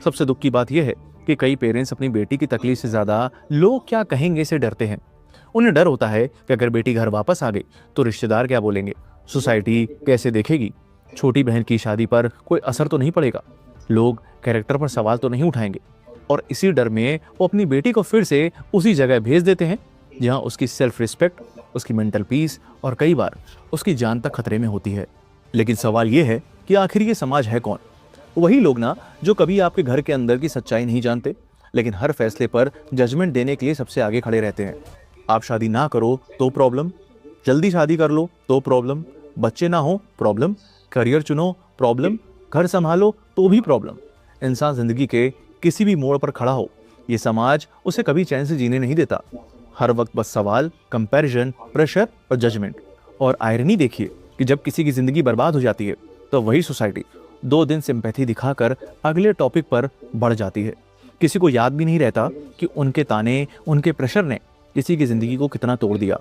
[SPEAKER 2] सबसे दुख की बात यह है कि कई पेरेंट्स अपनी बेटी की तकलीफ से ज्यादा लोग क्या कहेंगे से डरते हैं। उन्हें डर होता है कि अगर बेटी घर वापस आ गई तो रिश्तेदार क्या बोलेंगे, सोसाइटी कैसे देखेगी, छोटी बहन की शादी पर कोई असर तो नहीं पड़ेगा, लोग कैरेक्टर पर सवाल तो नहीं उठाएंगे। और इसी डर में वो अपनी बेटी को फिर से उसी जगह भेज देते हैं जहां उसकी सेल्फ रिस्पेक्ट, उसकी मेंटल पीस और कई बार उसकी जान तक खतरे में होती है। लेकिन सवाल ये है कि आखिर ये समाज है कौन? वही लोग ना जो कभी आपके घर के अंदर की सच्चाई नहीं जानते, लेकिन हर फैसले पर जजमेंट देने के लिए सबसे आगे खड़े रहते हैं। आप शादी ना करो तो प्रॉब्लम, जल्दी शादी कर लो तो प्रॉब्लम, बच्चे ना हो प्रॉब्लम, करियर चुनो प्रॉब्लम, घर संभालो तो भी प्रॉब्लम। इंसान जिंदगी के किसी भी मोड़ पर खड़ा हो, ये समाज उसे कभी चैन से जीने नहीं देता। हर वक्त बस सवाल, कंपैरिजन, प्रेशर और जजमेंट। और आयरनी देखिए कि जब किसी की जिंदगी बर्बाद हो जाती है तो वही सोसाइटी 2 दिन सिंपैथी दिखाकर अगले टॉपिक पर बढ़ जाती है। किसी को याद भी नहीं रहता कि उनके ताने, उनके प्रेशर ने किसी की जिंदगी को कितना तोड़ दिया।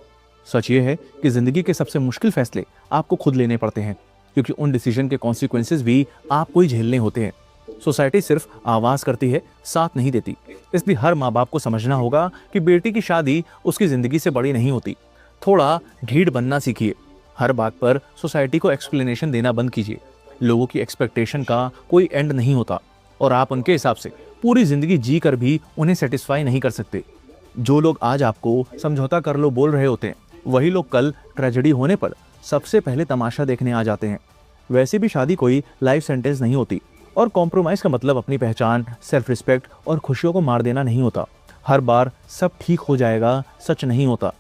[SPEAKER 2] सच ये है कि जिंदगी के सबसे मुश्किल फैसले आपको खुद लेने पड़ते हैं, क्योंकि उन डिसीजन के कॉन्सिक्वेंसेस भी आपको ही झेलने होते हैं। सोसाइटी सिर्फ आवाज करती है, साथ नहीं देती। इसलिए हर माँ बाप को समझना होगा कि बेटी की शादी उसकी जिंदगी से बड़ी नहीं होती। थोड़ा ढीठ बनना सीखिए, हर बात पर सोसाइटी को एक्सप्लेनेशन देना बंद कीजिए। लोगों की एक्सपेक्टेशन का कोई एंड नहीं होता और आप उनके हिसाब से पूरी जिंदगी जी कर भी उन्हें सेटिस्फाई नहीं कर सकते। जो लोग आज आपको समझौता कर लो बोल रहे होते हैं, वही लोग कल ट्रेजेडी होने पर सबसे पहले तमाशा देखने आ जाते हैं। वैसे भी शादी कोई लाइफ सेंटेंस नहीं होती और कॉम्प्रोमाइज का मतलब अपनी पहचान, सेल्फ रिस्पेक्ट और खुशियों को मार देना नहीं होता। हर बार सब ठीक हो जाएगा सच नहीं होता।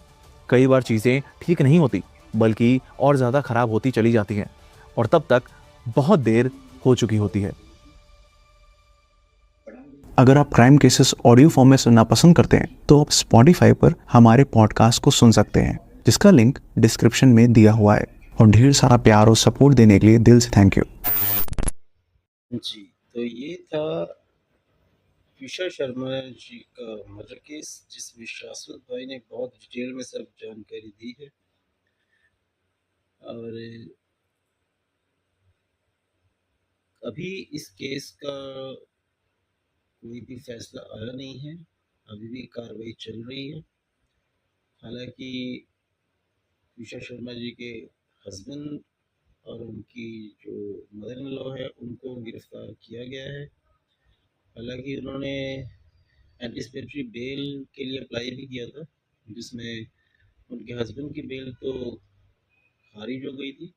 [SPEAKER 2] कई बार चीज़ें ठीक नहीं होती बल्कि और ज़्यादा खराब होती चली जाती हैं और तब तक बहुत देर हो चुकी होती है।
[SPEAKER 10] अगर आप क्राइम केसेस ऑडियो फॉर्म में सुनना पसंद करते हैं तो आप स्पॉटिफाई पर हमारे पॉडकास्ट को सुन सकते हैं, जिसका लिंक डिस्क्रिप्शन में दिया हुआ है। और ढेर सारा प्यार और सपोर्ट देने के लिए दिल से थैंक यू
[SPEAKER 1] जी। तो ये था तुषा शर्मा जी का मर्डर केस, जिसमें शाश्वत भाई ने बहुत डिटेल में सब जानकारी दी है। और अभी इस केस का कोई भी फैसला आया नहीं है, अभी भी कार्रवाई चल रही है। हालांकि तुषार शर्मा जी के हस्बैंड और उनकी जो मदर इन लॉ है उनको गिरफ्तार किया गया है। हालांकि उन्होंने एंटिसिपेटरी बेल के लिए अप्लाई भी किया था, जिसमें उनके हस्बैंड की बेल तो खारिज हो गई थी,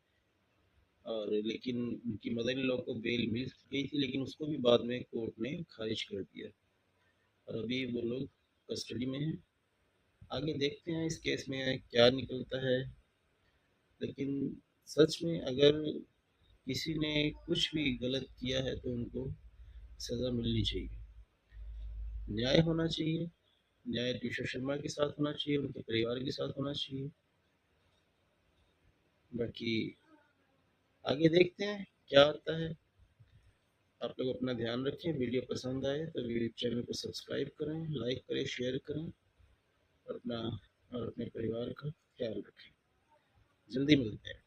[SPEAKER 1] और लेकिन उनकी मदर इन लॉ को बेल मिल गई थी, लेकिन उसको भी बाद में कोर्ट ने खारिज कर दिया और अभी वो लोग कस्टडी में हैं। आगे देखते हैं इस केस में क्या निकलता है, लेकिन सच में अगर किसी ने कुछ भी गलत किया है तो उनको सज़ा मिलनी चाहिए, न्याय होना चाहिए। न्याय तुषार शर्मा के साथ होना चाहिए, उनके परिवार के साथ होना चाहिए। बाकी आगे देखते हैं क्या होता है। आप लोग अपना ध्यान रखें। वीडियो पसंद आए तो वीडियो चैनल को सब्सक्राइब करें, लाइक करें, शेयर करें और अपने परिवार का ख्याल रखें। जल्दी मिलते हैं।